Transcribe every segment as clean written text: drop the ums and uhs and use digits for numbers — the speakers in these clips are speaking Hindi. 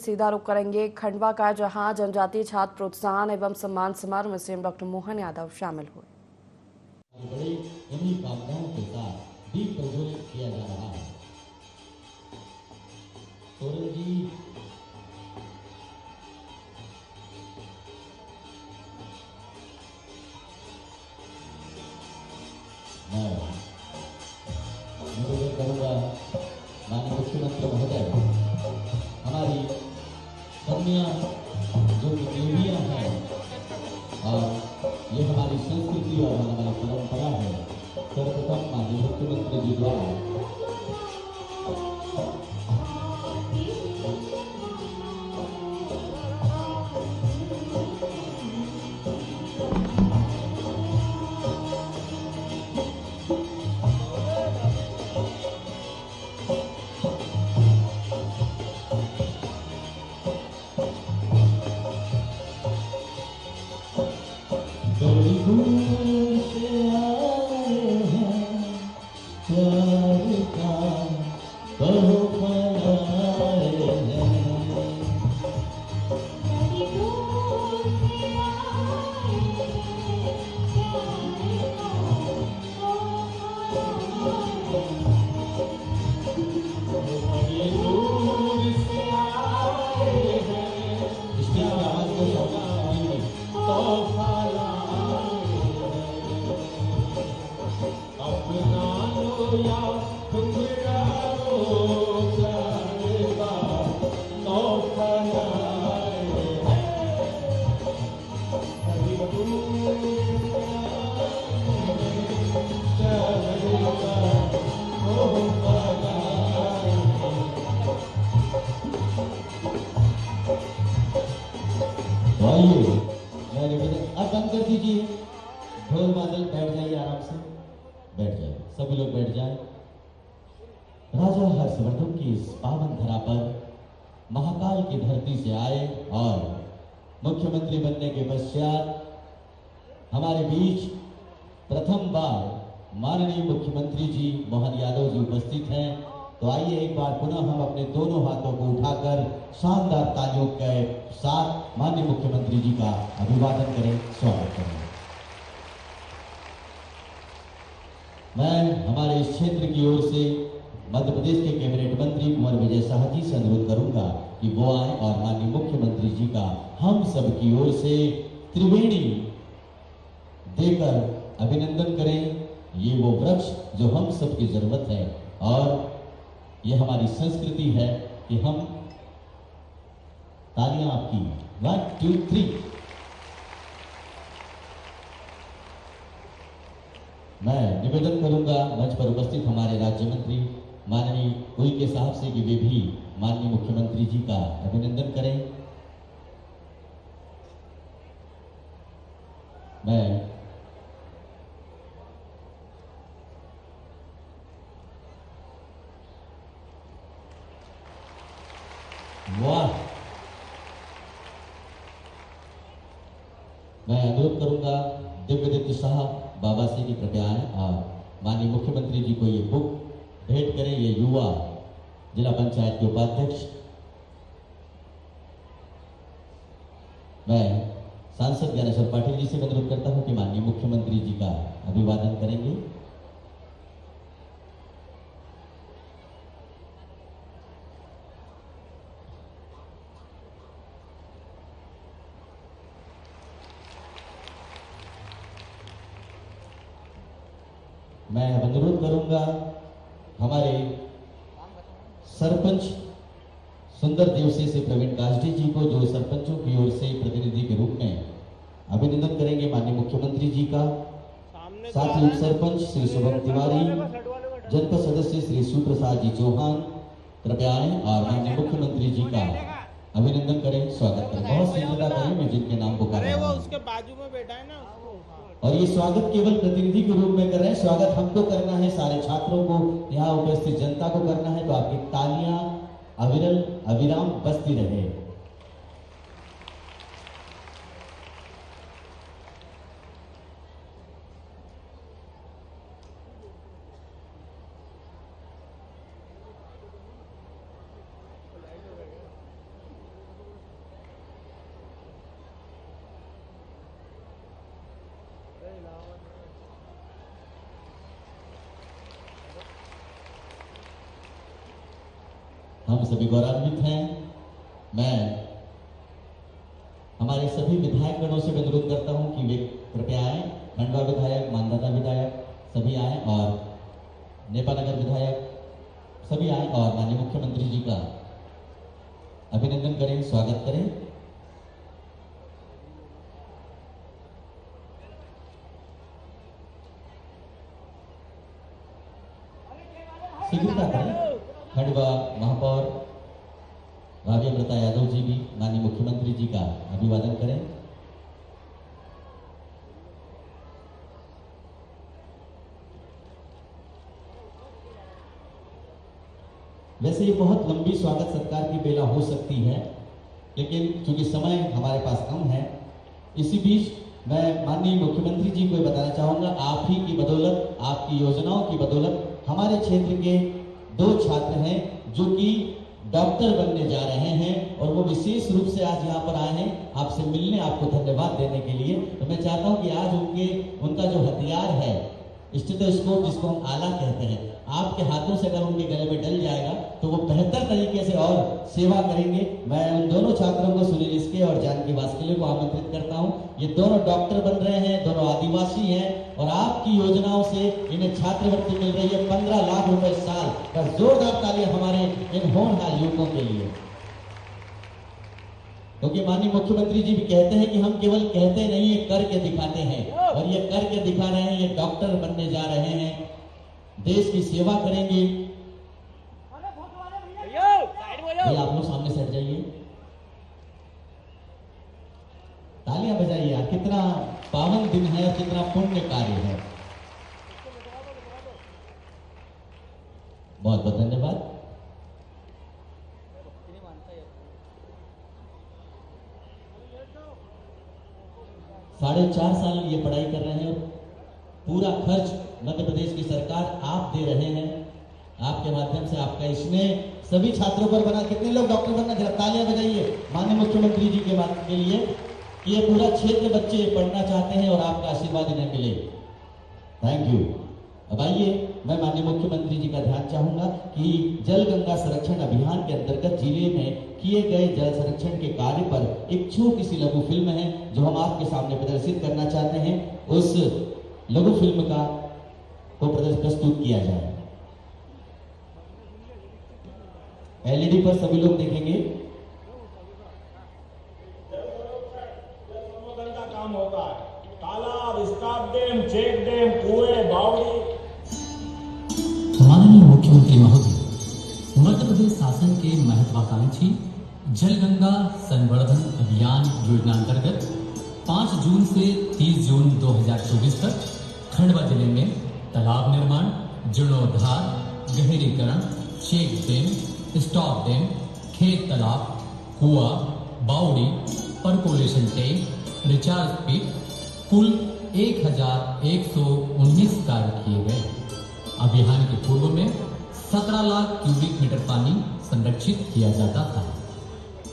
सीधा रुख करेंगे खंडवा का, जहां जनजातीय छात्र प्रोत्साहन एवं सम्मान समारोह में सीएम डॉक्टर मोहन यादव शामिल हुए। बड़ी इन्हीं कामनाओं के साथ दीप प्रज्वलित किया जा रहा है। सोरेन जी मैं निवेदन करूंगा माननीय मुख्यमंत्री महोदय, हमारी कन्या जो कि देवियां हैं और ये हमारी संस्कृति और हमारी परंपरा है, सर्वप्रथम माननीय मुख्यमंत्री जी द्वारा बड़ी दूर से आए हैं प्यार का बहु फलाए हैं। बड़ी दूर से आए हैं प्यार का बड़ी दूर से आए हैं, इसकी आवाज को सुनाएंगे तोहफा अपना लो या ठुकरा लो जाएगा तोहफा लाए हैं। बड़ी दूर से आए हैं जाएगा तोहफा लाए हैं। तो आइए मैं निवेदन अब बंद कर दीजिए, ढोल बादल, बैठ जाइए आराम से, बैठ जाए, सभी लोग बैठ जाए। राजा हर्षवर्धन की इस पावन धरा पर महाकाल की धरती से आए और मुख्यमंत्री बनने के पश्चात हमारे बीच प्रथम बार माननीय मुख्यमंत्री जी मोहन यादव जी उपस्थित हैं। तो आइए एक बार पुनः हम अपने दोनों हाथों को उठाकर शानदार तालियों के साथ माननीय मुख्यमंत्री जी का अभिवादन करें, स्वागत करें। मैं हमारे इस क्षेत्र की ओर से मध्य प्रदेश के कैबिनेट मंत्री कुंवर विजय शाह जी से अनुरोध करूंगा कि वो आए और माननीय मुख्यमंत्री जी का हम सब की ओर से त्रिवेणी देकर अभिनंदन करें। ये वो वृक्ष जो हम सब की जरूरत है और ये हमारी संस्कृति है कि हम तालियां आपकी 1 2 3। मैं निवेदन करूंगा मंच पर उपस्थित हमारे राज्य मंत्री माननीय उइके साहब से कि वे भी माननीय मुख्यमंत्री जी का अभिनंदन करें। मैं वाह, मैं अनुरोध करूंगा दिव्यदत्त शाह बाबा से कि कृपया आए और माननीय मुख्यमंत्री जी को ये बुक भेंट करें। ये युवा जिला पंचायत के उपाध्यक्ष, मैं सांसद ज्ञानेश्वर पाटिल जी से अनुरोध करता हूं कि माननीय मुख्यमंत्री जी का अभिवादन करेंगे। मैं अनुरोध करूंगा हमारे सरपंच सुंदर देवसे से प्रवीण काष्टी जी को, जो सरपंचों की ओर से प्रतिनिधि के रूप में अभिनंदन करेंगे माननीय मुख्यमंत्री जी का। साथ ही उप सरपंच श्री शुभम तिवारी, जनपद सदस्य श्री शिवप्रसाद जी चौहान कृपया आए और माननीय मुख्यमंत्री जी का अभिनंदन करें, स्वागत करें। बहुत शीघ्रता करें, मैं जिनके नाम को कर रहा हूं। उसके बाजू में बैठा है ना, और ये स्वागत केवल प्रतिनिधि के रूप में कर रहे हैं, स्वागत हमको करना है, सारे छात्रों को, यहाँ उपस्थित जनता को करना है। तो आपकी तालियां अविरल अविराम बजती रहे। हम सभी गौरवान्वित हैं। मैं हमारे सभी विधायकगणों से अनुरोध करता हूं कि वे कृपया आए। खंडवा विधायक, मानदाता विधायक सभी आए और नेपानगर विधायक सभी आए और माननीय मुख्यमंत्री जी का अभिनंदन करें, स्वागत करें। शीघ्रता करें। खंडवा महापौर रावी अमृता यादव जी भी माननीय मुख्यमंत्री जी का अभिवादन करें। वैसे ये बहुत लंबी स्वागत सत्कार की बेला हो सकती है, लेकिन चूंकि समय हमारे पास कम है, इसी बीच मैं माननीय मुख्यमंत्री जी को बताना चाहूंगा, आप ही की बदौलत, आपकी योजनाओं की बदौलत हमारे क्षेत्र के 2 छात्र हैं जो कि डॉक्टर बनने जा रहे हैं और वो विशेष रूप से आज यहाँ पर आए हैं आपसे मिलने, आपको धन्यवाद देने के लिए। तो मैं चाहता हूँ कि आज उनका जो हथियार है स्टेथोस्कोप, जिसको हम आला कहते हैं, आपके हाथों से अगर उनके गले में डल जाएगा तो वो बेहतर तरीके से और सेवा करेंगे। मैं उन दोनों छात्रों को सुनील इसके और जानकी वास्कले को आमंत्रित करता हूं। ये दोनों डॉक्टर बन रहे हैं, दोनों आदिवासी हैं और आपकी योजनाओं से इन्हें छात्रवृत्ति मिल रही है 15 लाख रुपए साल का। जोरदार तालियां हमारे इन होनहार युवकों के लिए, क्योंकि माननीय मुख्यमंत्री जी भी कहते हैं कि हम केवल कहते नहीं, ये करके दिखाते हैं और ये करके दिखा रहे हैं। ये डॉक्टर बनने जा रहे हैं, देश की सेवा करेंगे। भैया आप लोग सामने से हट जाइए, तालियां बजाइए यार। कितना पावन दिन है और कितना पुण्य कार्य है। बहुत बहुत धन्यवाद। साढ़े 4 साल ये पढ़ाई कर रहे हैं, पूरा खर्च मध्य प्रदेश की सरकार आप दे रहे हैं। आपके माध्यम से आपका स्नेह सभी छात्रों पर बना। कितने लोग डॉक्टर बनना, जरा तालियां बजाइए माननीय मुख्यमंत्री जी के लिए कि ये पूरा क्षेत्र बच्चे पढ़ना चाहते हैं और आपका आशीर्वाद इन्हें मिले। Thank you. अब आइए, मैं माननीय मुख्यमंत्री जी का ध्यान चाहूंगा कि जल गंगा संरक्षण अभियान के अंतर्गत जिले में किए गए जल संरक्षण के कार्य पर एक छोटी सी लघु फिल्म है जो हम आपके सामने प्रदर्शित करना चाहते हैं। उस लघु फिल्म को प्रस्तुत किया जाए। एलईडी पर सभी लोग देखेंगे। संवर्धन का काम होता है, तालाब, स्टॉप डैम, चेक डैम, कुएं, बावड़ी। माननीय मुख्यमंत्री महोदय, मध्य प्रदेश शासन के महत्वाकांक्षी जल गंगा संवर्धन अभियान योजना अंतर्गत 5 जून से 30 जून 2024 तक खंडवा जिले में तालाब निर्माण, जीर्णोद्धार, गहरीकरण, चेक डैम, स्टॉप डैम, खेत तालाब, कुआं, बावड़ी, परकोलेशन टैंक, रिचार्ज पिट कुल 1119 कार्य किए गए। अभियान के पूर्व में 17 लाख क्यूबिक मीटर पानी संरक्षित किया जाता था।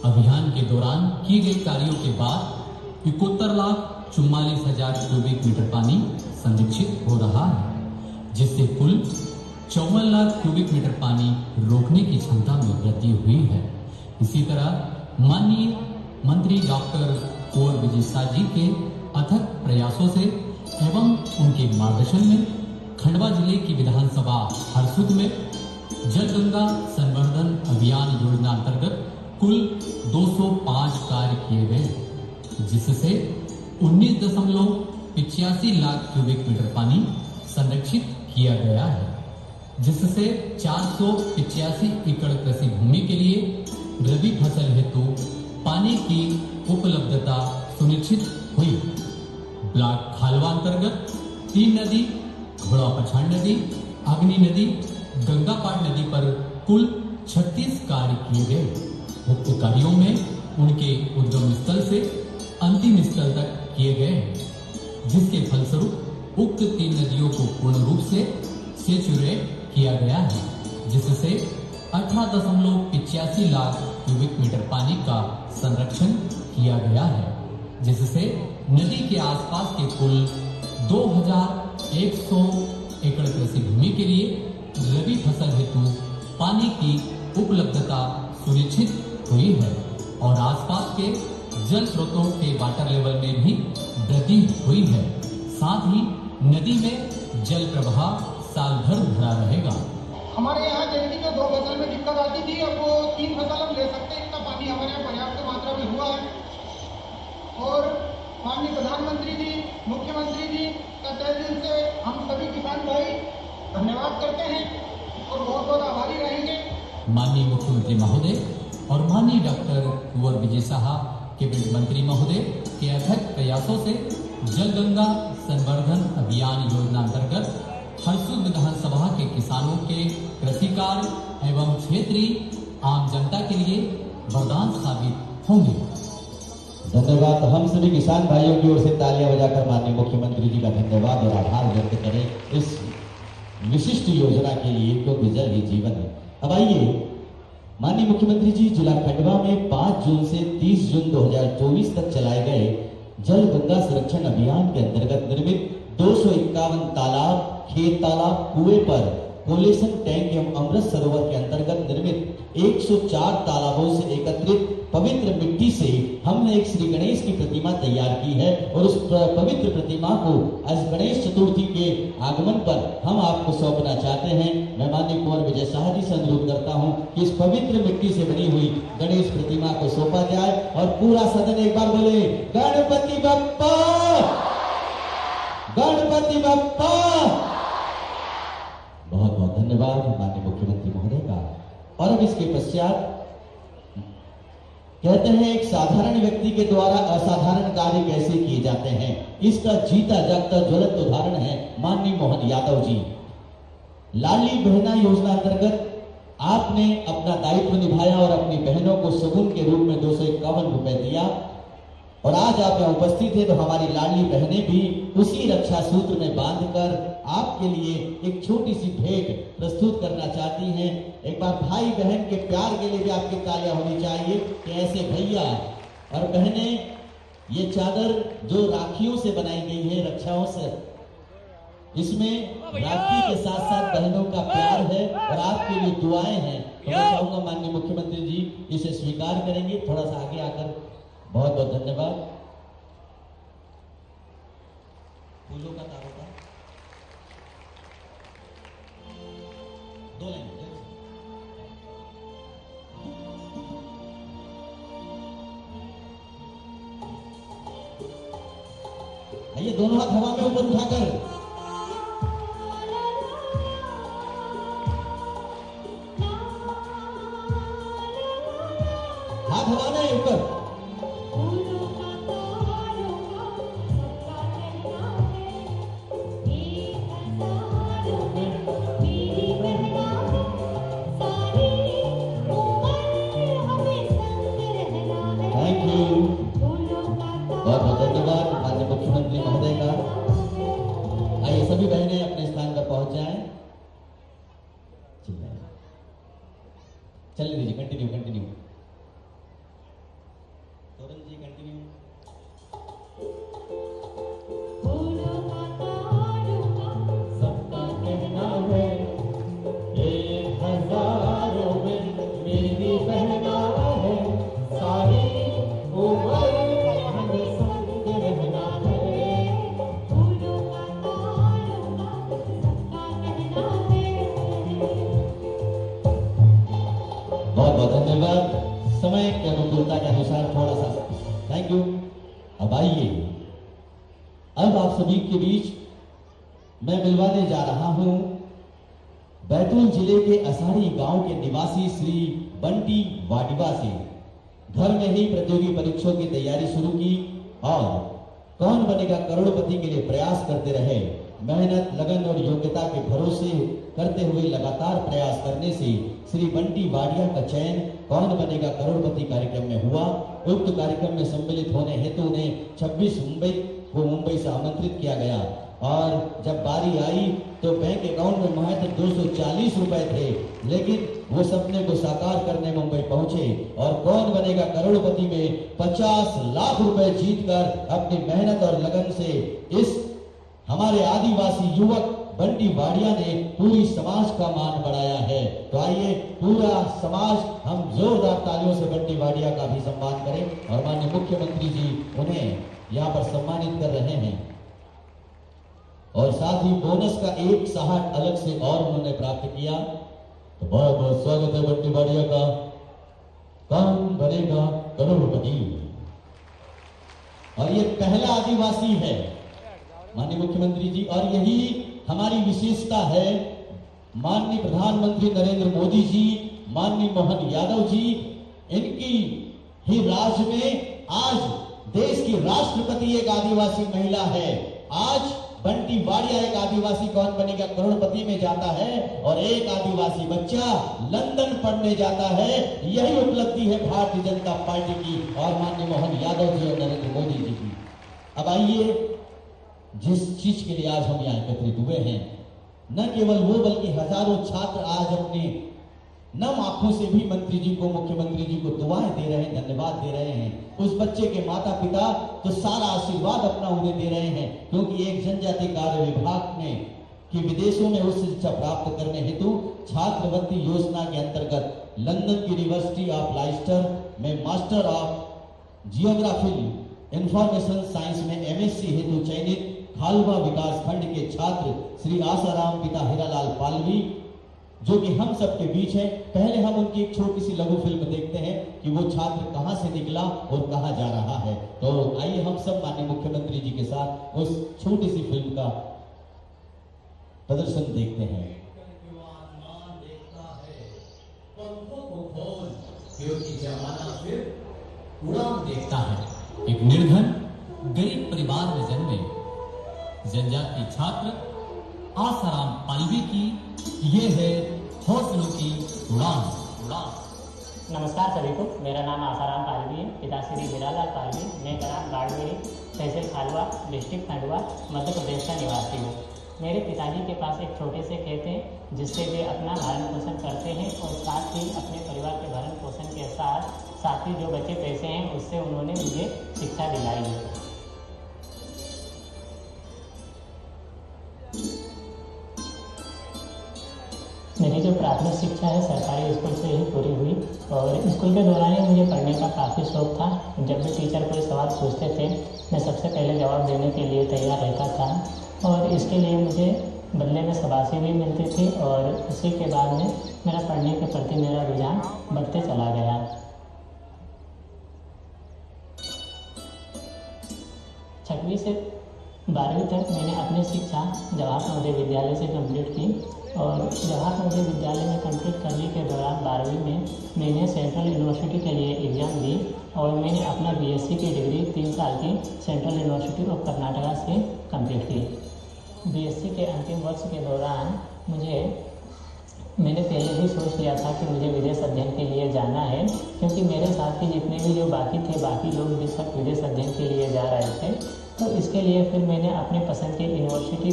अभियान के दौरान किए गए कार्यों के बाद 71,44,000 क्यूबिक मीटर पानी संरक्षित हो रहा है, जिससे कुल 54 लाख क्यूबिक मीटर पानी रोकने की क्षमता में वृद्धि हुई है। इसी तरह माननीय मंत्री डॉक्टर कुंवर विजय शाह जी के अथक प्रयासों से एवं उनके मार्गदर्शन में खंडवा जिले की विधानसभा हरसुद में जल गंगा संवर्धन अभियान योजना अंतर्गत कुल 205 कार्य किए गए, जिससे 19.85 लाख क्यूबिक मीटर पानी संरक्षित किया गया है, जिससे 485 एकड़ कृषि भूमि के लिए रबी फसल हेतु पानी की उपलब्धता सुनिश्चित हुई। ब्लॉक खालवा अंतर्गत 3 नदी, घोड़ा पछाड़ नदी, अग्नि नदी, गंगापाट नदी पर कुल 36 कार्य किए गए। उक्त कार्यों में उनके उद्गम स्थल से अंतिम स्थल तक किए गए, जिसके फलस्वरूप उक्त 3 नदियों को पूर्ण रूप से सेचुरेट किया गया है, जिससे 18.85 लाख क्यूबिक मीटर पानी का संरक्षण किया गया है, जिससे नदी के आसपास के कुल 2100 एकड़ कृषि भूमि के लिए रबी फसल हेतु पानी की उपलब्धता सुनिश्चित हुई है और आसपास के जल स्रोतों के वाटर लेवल में भी वृद्धि हुई है। साथ ही नदी में जल प्रवाह साल भर भरा रहेगा। हमारे यहाँ जनवरी में 2 फसल में दिक्कत आती थी, अब वो 3 फसल हम ले सकते हैं, इतना पानी हमारे यहाँ पर्याप्त मात्रा में हुआ है। और माननीय प्रधानमंत्री जी, मुख्यमंत्री जी का तहे दिल से हम सभी किसान भाई धन्यवाद करते हैं और बहुत बहुत आभारी रहेंगे। माननीय मुख्यमंत्री महोदय और माननीय डॉक्टर कुंवर विजय शाह कैबिनेट मंत्री महोदय के अथक प्रयासों से जल गंगा संवर्धन अभियान योजना अंतर्गत हरसुद विधानसभा के किसानों के कृषि कार्य एवं क्षेत्रीय आम जनता के लिए वरदान साबित होंगे। धन्यवाद। हम सभी किसान भाइयों की ओर से तालियां बजाकर माननीय मुख्यमंत्री जी का धन्यवाद और आभार व्यक्त करें इस विशिष्ट योजना के लिए, क्योंकि जल ही जीवन है। अब आइए, माननीय मुख्यमंत्री जी जिला खंडवा में 5 जून से 30 जून 2024 तक चलाए गए जल गंगा संरक्षण अभियान के अंतर्गत निर्मित 251 तालाब, खेत तालाब, कुएं पर कोलेशन टैंक एवं अमृत सरोवर के अंतर्गत निर्मित 104 तालाबों से एकत्रित पवित्र मिट्टी से हमने एक श्री गणेश की प्रतिमा तैयार की है और उस पवित्र प्रतिमा को आज गणेश चतुर्थी के आगमन पर हम आपको सौंपना चाहते हैं। मैं माननीय कुंवर विजय शाह जी से अनुरोध करता हूं कि इस पवित्र मिट्टी से बनी हुई गणेश प्रतिमा को सौंपा जाए और पूरा सदन एक बार बोले गणपति बप्पा, गणपति बप्पा। बहुत बहुत धन्यवाद माननीय मुख्यमंत्री महोदय का। और अब इसके पश्चात कहते हैं एक साधारण व्यक्ति के द्वारा असाधारण कार्य कैसे किए जाते हैं, इसका जीता जागता ज्वलंत उदाहरण है माननीय मोहन यादव जी। लाडली बहना योजना अंतर्गत आपने अपना दायित्व निभाया और अपनी बहनों को सगुन के रूप में 251 रुपए दिया और आज आप यहाँ उपस्थित है तो हमारी लाडली बहनें भी उसी रक्षा सूत्र में बांधकर आपके लिए एक छोटी सी भेंट प्रस्तुत करना चाहती हैं। एक बार भाई बहन के प्यार के लिए भी आपकी तालियां होनी चाहिए कि ऐसे भैया और बहनें, ये चादर जो राखियों से बनाई गई है, रक्षाओं से, इसमें राखी के साथ साथ बहनों का प्यार है और आपके लिए दुआएं हैं। तो मैं चाहूंगा माननीय मुख्यमंत्री जी इसे स्वीकार करेंगे। थोड़ा सा आगे आकर, बहुत बहुत धन्यवाद। फूलों का तारों का 2 लाइन। आइए, दोनों हाथ हवा में ऊपर उठाकर हाथ हवा में ऊपर। सभी बहनें अपने स्थान पर पहुंच जाएं। चलने दीजिए, कंटिन्यू कंटिन्यू। तोरण जी कंटिन्यू। सबका कहना है 1000 में मेरी बहना है, सारी उम्र हमें संग रहना है। बहुत बहुत धन्यवाद। समय के अनुकूलता के अनुसार थोड़ा सा थैंक यू। अब आइए, अब आप सभी के बीच मैं मिलवाने जा रहा हूं बैतूल जिले के असाड़ी गांव के निवासी श्री बंटी वाडिवा से। घर में ही प्रतियोगी परीक्षाओं की तैयारी शुरू की और कौन बनेगा करोड़पति के लिए प्रयास करते रहे। मेहनत, लगन और योग्यता के भरोसे करते हुए लगातार प्रयास करने से श्री बंटी वाडिया का चयन कौन बनेगा करोड़पति कार्यक्रम में हुआ। उक्त कार्यक्रम में सम्मिलित होने हेतु उन्हें 26 मुंबई से आमंत्रित किया गया और जब बारी आई तो बैंक अकाउंट में महज 240 रुपए थे, लेकिन वो सपने को साकार करने मुंबई पहुंचे और कौन बनेगा करोड़पति में 50 लाख रुपए जीतकर अपनी मेहनत और लगन से इस हमारे आदिवासी युवक बंटी वाडिया ने पूरी समाज का मान बढ़ाया है। तो आइए पूरा समाज हम जोरदार तालियों से बंटी वाडिया का भी सम्मान करें और माननीय मुख्यमंत्री जी उन्हें यहाँ पर सम्मानित कर रहे हैं और साथ ही बोनस का 160 अलग से और उन्होंने प्राप्त किया। तो बहुत बहुत स्वागत है बंटी वाडिया का। कौन बनेगा करोड़पति, और ये पहला आदिवासी है माननीय मुख्यमंत्री जी, और यही हमारी विशेषता है। माननीय प्रधानमंत्री नरेंद्र मोदी जी, माननीय मोहन यादव जी, इनकी ही राज में आज देश की राष्ट्रपति एक आदिवासी महिला है। आज बंटी वाडिया एक आदिवासी कौन बनेगा करोड़पति में जाता है और एक आदिवासी बच्चा लंदन पढ़ने जाता है। यही उपलब्धि है भारतीय जनता पार्टी की और माननीय मोहन यादव जी और नरेंद्र मोदी जी की। अब आइए जिस चीज के लिए आज हम यहाँ एकत्रित हुए हैं, न केवल वो बल्कि हजारों छात्र आज अपने नम आंखों से भी मंत्री जी को, मुख्यमंत्री जी को दुआएं दे रहे हैं, धन्यवाद दे रहे हैं। उस बच्चे के माता पिता तो सारा आशीर्वाद अपना उन्हें दे रहे हैं, क्योंकि एक जनजातीय कार्य विभाग में कि विदेशों में उच्च शिक्षा प्राप्त करने हेतु छात्रवृत्ति योजना के अंतर्गत लंदन की यूनिवर्सिटी ऑफ लाइस्टर में master of geography information science में MSc हेतु चयनित खालवा विकास खंड के छात्र श्री आसाराम पिता हीरालाल पालवी, जो कि हम सबके बीच है। पहले हम उनकी एक छोटी सी लघु फिल्म देखते हैं कि वो छात्र कहां से निकला और कहां जा रहा है। तो आइए हम सब माननीय मुख्यमंत्री जी के साथ उस छोटी सी फिल्म का प्रदर्शन देखते हैं। उड़ान देखता है। एक निर्धन गरीब परिवार में जन्मे जनजातीय छात्र आसाराम पालवी की ये है हौसलों की उड़ान। नमस्कार सभी को, मेरा नाम आसाराम पालवी है। पिता श्री हीरालाल पालवी, मैं ग्राम बाड़मेरी, तहसील खालवा, डिस्ट्रिक्ट खंडवा, मध्य प्रदेश का निवासी हूँ। मेरे पिताजी के पास एक छोटे से खेत है जिससे वे अपना भरण पोषण करते हैं और साथ ही अपने परिवार के भरण पोषण के साथ ही जो बचे पैसे हैं उससे उन्होंने मुझे शिक्षा दिलाई है। मेरी जो प्राथमिक शिक्षा है सरकारी स्कूल से ही पूरी हुई और स्कूल के दौरान ही मुझे पढ़ने का काफ़ी शौक था। जब भी टीचर कोई सवाल पूछते थे मैं सबसे पहले जवाब देने के लिए तैयार रहता था और इसके लिए मुझे बदले में शाबाशी भी मिलती थी और उसी के बाद में मेरा पढ़ने के प्रति मेरा रुझान बढ़ते चला गया। छठवीं से 12वीं तक मैंने अपनी शिक्षा जवाहर नवोदय विद्यालय से कंप्लीट की और जवाहर नवोदय विद्यालय में कंप्लीट करने के दौरान 12वीं में मैंने सेंट्रल यूनिवर्सिटी के लिए एग्ज़ाम दी और मैंने अपना BSc की डिग्री 3 साल की सेंट्रल यूनिवर्सिटी ऑफ कर्नाटका से कंप्लीट की। BSc के अंतिम वर्ष के दौरान मैंने पहले ही सोच लिया था कि मुझे विदेश अध्ययन के लिए जाना है, क्योंकि मेरे साथी जितने भी जो बाकी लोग भी सब विदेश अध्ययन के लिए जा रहे थे। तो इसके लिए फिर मैंने अपने पसंद की यूनिवर्सिटी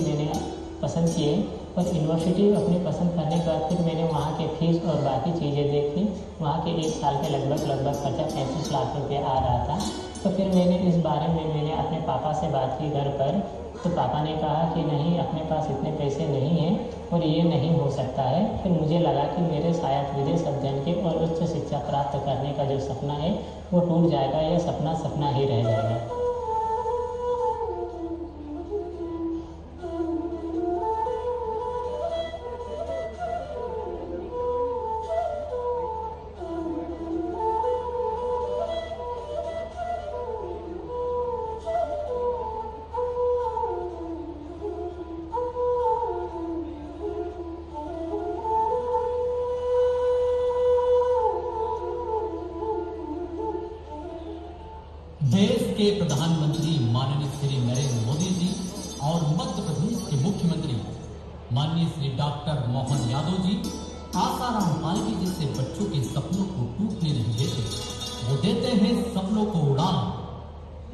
पसंद किए और यूनिवर्सिटी अपनी पसंद करने के बाद फिर मैंने वहाँ के फीस और बाकी चीज़ें देखी। वहाँ के 1 साल के लगभग खर्चा 35 लाख रुपये आ रहा था। तो फिर मैंने इस बारे में अपने पापा से बात की घर पर। तो पापा ने कहा कि नहीं, अपने पास इतने पैसे नहीं हैं और ये नहीं हो सकता है। फिर मुझे लगा कि मेरे शायद विदेश अध्ययन के और उच्च शिक्षा प्राप्त करने का जो सपना है वो टूट जाएगा या सपना ही रह जाएगा। देश के प्रधानमंत्री माननीय श्री नरेंद्र मोदी जी और मध्य प्रदेश के मुख्यमंत्री माननीय श्री डॉक्टर मोहन यादव जी आसाराम पालवी जैसे बच्चों के सपनों को टूटने नहीं देते, वो देते हैं सपनों को उड़ान।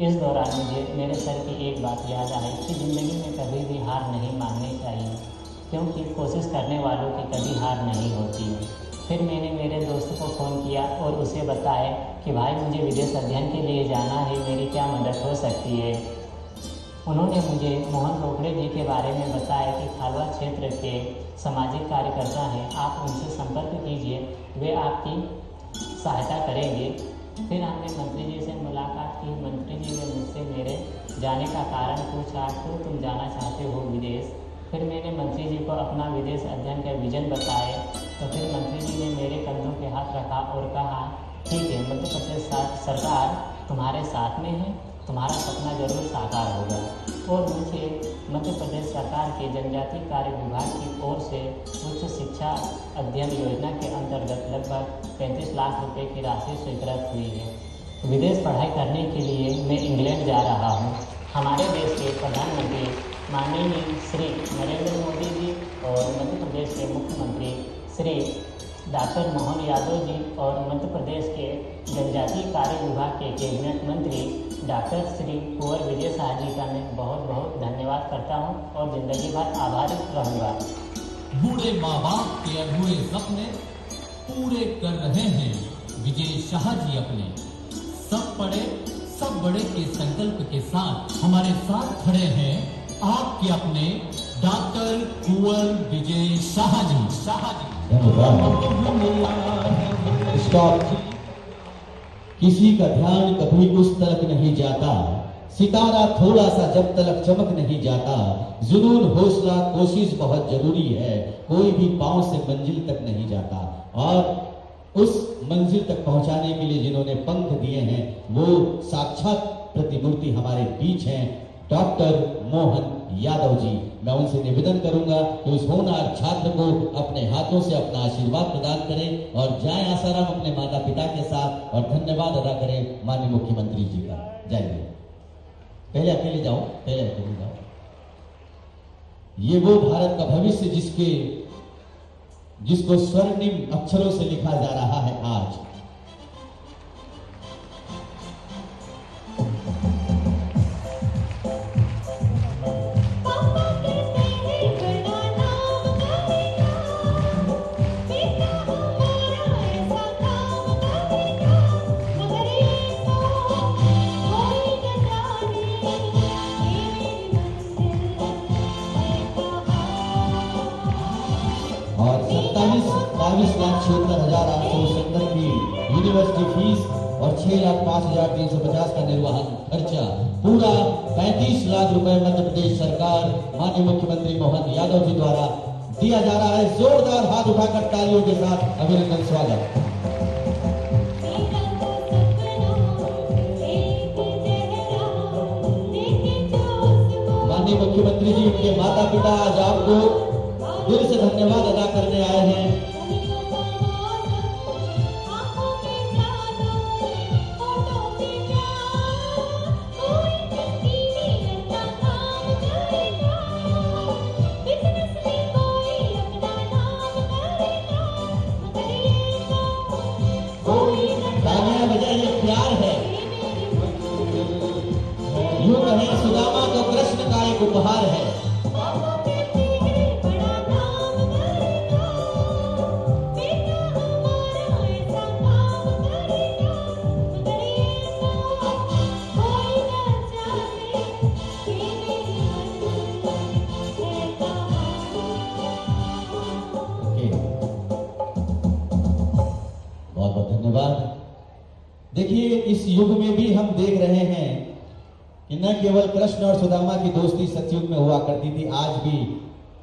इस दौरान मुझे मेरे सर की एक बात याद आई कि ज़िंदगी में कभी भी हार नहीं माननी चाहिए, क्योंकि कोशिश करने वालों की कभी हार नहीं होती है। फिर मैंने मेरे दोस्त को फ़ोन किया और उसे बताया कि भाई मुझे विदेश अध्ययन के लिए जाना है, मेरी क्या मदद हो सकती है। उन्होंने मुझे मोहन रोकड़े जी के बारे में बताया कि खालवा क्षेत्र के सामाजिक कार्यकर्ता हैं, आप उनसे संपर्क कीजिए, वे आपकी सहायता करेंगे। फिर हमने मंत्री जी से मुलाकात की। मंत्री जी ने मुझसे मेरे जाने का कारण पूछा, क्यों तुम जाना चाहते हो विदेश। फिर मैंने मंत्री जी को अपना विदेश अध्ययन का विजन बताए। तो फिर मंत्री जी ने मेरे कंधों पे हाथ रखा और कहा, ठीक है, मध्य प्रदेश सरकार तुम्हारे साथ में है, तुम्हारा सपना जरूर साकार होगा। और मुझे मध्य प्रदेश सरकार के जनजातीय कार्य विभाग की ओर से उच्च शिक्षा अध्ययन योजना के अंतर्गत लगभग 35 लाख रुपए की राशि स्वीकृत हुई है। विदेश पढ़ाई करने के लिए मैं इंग्लैंड जा रहा हूँ। हमारे देश के प्रधानमंत्री माननीय श्री नरेंद्र मोदी जी और मध्य प्रदेश के मुख्यमंत्री श्री डॉक्टर मोहन यादव जी और मध्य प्रदेश के जनजातीय कार्य विभाग के कैबिनेट मंत्री डॉक्टर श्री कुंवर विजय शाह जी का मैं बहुत बहुत धन्यवाद करता हूं और ज़िंदगी भर आभारी रहूँगा। बूढ़े माँ बाप के अधूरे सपने पूरे कर रहे हैं विजय शाह जी अपने। सब पढ़े सब बड़े के संकल्प के साथ हमारे साथ खड़े हैं आपके अपने डॉक्टर कुंवर विजय शाह जी। स्टॉप। किसी का ध्यान कभी उस तलक नहीं जाता, सितारा थोड़ा सा जब तलक चमक नहीं जाता। जुनून हौसला कोशिश बहुत जरूरी है, कोई भी पांव से मंजिल तक नहीं जाता। और उस मंजिल तक पहुंचाने के लिए जिन्होंने पंख दिए हैं वो साक्षात प्रतिमूर्ति हमारे बीच हैं, डॉक्टर मोहन यादव जी। मैं उनसे निवेदन करूंगा कि उस होनहार छात्र को अपने हाथों से अपना आशीर्वाद प्रदान करें और जाएं आसाराम अपने माता पिता के साथ और धन्यवाद अदा करें माननीय मुख्यमंत्री जी का। जय हिंद। पहले अकेले जाओ, पहले अकेले जाओ। ये वो भारत का भविष्य जिसको स्वर्णिम अक्षरों से लिखा जा रहा है आज। और 27,22,76,870 की यूनिवर्सिटी फीस और 6,05,350 का निर्वहन खर्चा पूरा 35 लाख रुपए मध्य प्रदेश सरकार माननीय मुख्यमंत्री मोहन यादव जी द्वारा दिया जा रहा है। जोरदार हाथ उठाकर तालियों के साथ अभिनंदन स्वागत। माननीय मुख्यमंत्री जी, उनके माता पिता आज आपको दिल से धन्यवाद अदा करने आए हैं। तालियां बजाइए, प्यार है। यूं कहें सुदामा तो कृष्ण का एक उपहार है। बहुत बहुत धन्यवाद। देखिए, इस युग में भी हम देख रहे हैं कि न केवल कृष्ण और सुदामा की दोस्ती सतयुग में हुआ करती थी, आज भी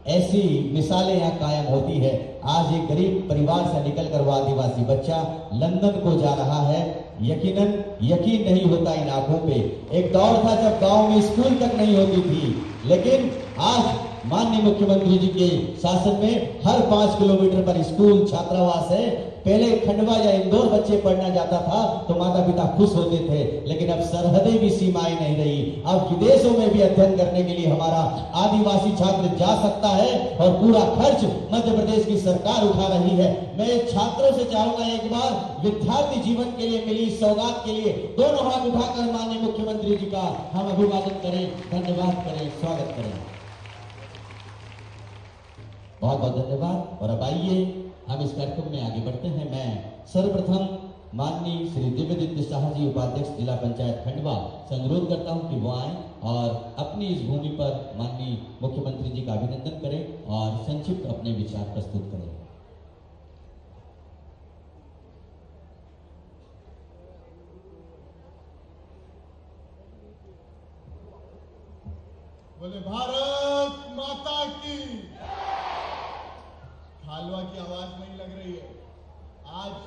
ऐसी मिसालें यहाँ कायम होती है। आज एक गरीब परिवार से निकलकर वो आदिवासी बच्चा लंदन को जा रहा है। यकीन नहीं होता इन आंखों पे। एक दौर था जब गांव में स्कूल तक नहीं होती थी, लेकिन आज माननीय मुख्यमंत्री जी के शासन में हर 5 किलोमीटर पर स्कूल छात्रावास है। पहले खंडवा या इंदौर बच्चे पढ़ना जाता था तो माता पिता खुश होते थे, लेकिन अब सरहदें भी सीमाएं नहीं रही। अब विदेशों में भी अध्ययन करने के लिए हमारा आदिवासी छात्र जा सकता है और पूरा खर्च मध्य प्रदेश की सरकार उठा रही है। मैं छात्रों से चाहूंगा एक बार विद्यार्थी जीवन के लिए मिली सौगात के लिए दोनों हाथ उठाकर माननीय मुख्यमंत्री जी का हम अभिवादन करें, धन्यवाद करें, स्वागत करें। बहुत बहुत धन्यवाद। और अब आइए हम इस कार्यक्रम में आगे बढ़ते हैं। मैं सर्वप्रथम माननीय श्री दिव्यदीप्त शाह जी उपाध्यक्ष जिला पंचायत खंडवा से अनुरोध करता हूं कि वो आए और अपनी इस भूमि पर माननीय मुख्यमंत्री जी का अभिनंदन करें और संक्षिप्त अपने विचार प्रस्तुत करें। बोले भारत माता की। खालवा की आवाज नहीं लग रही है। आज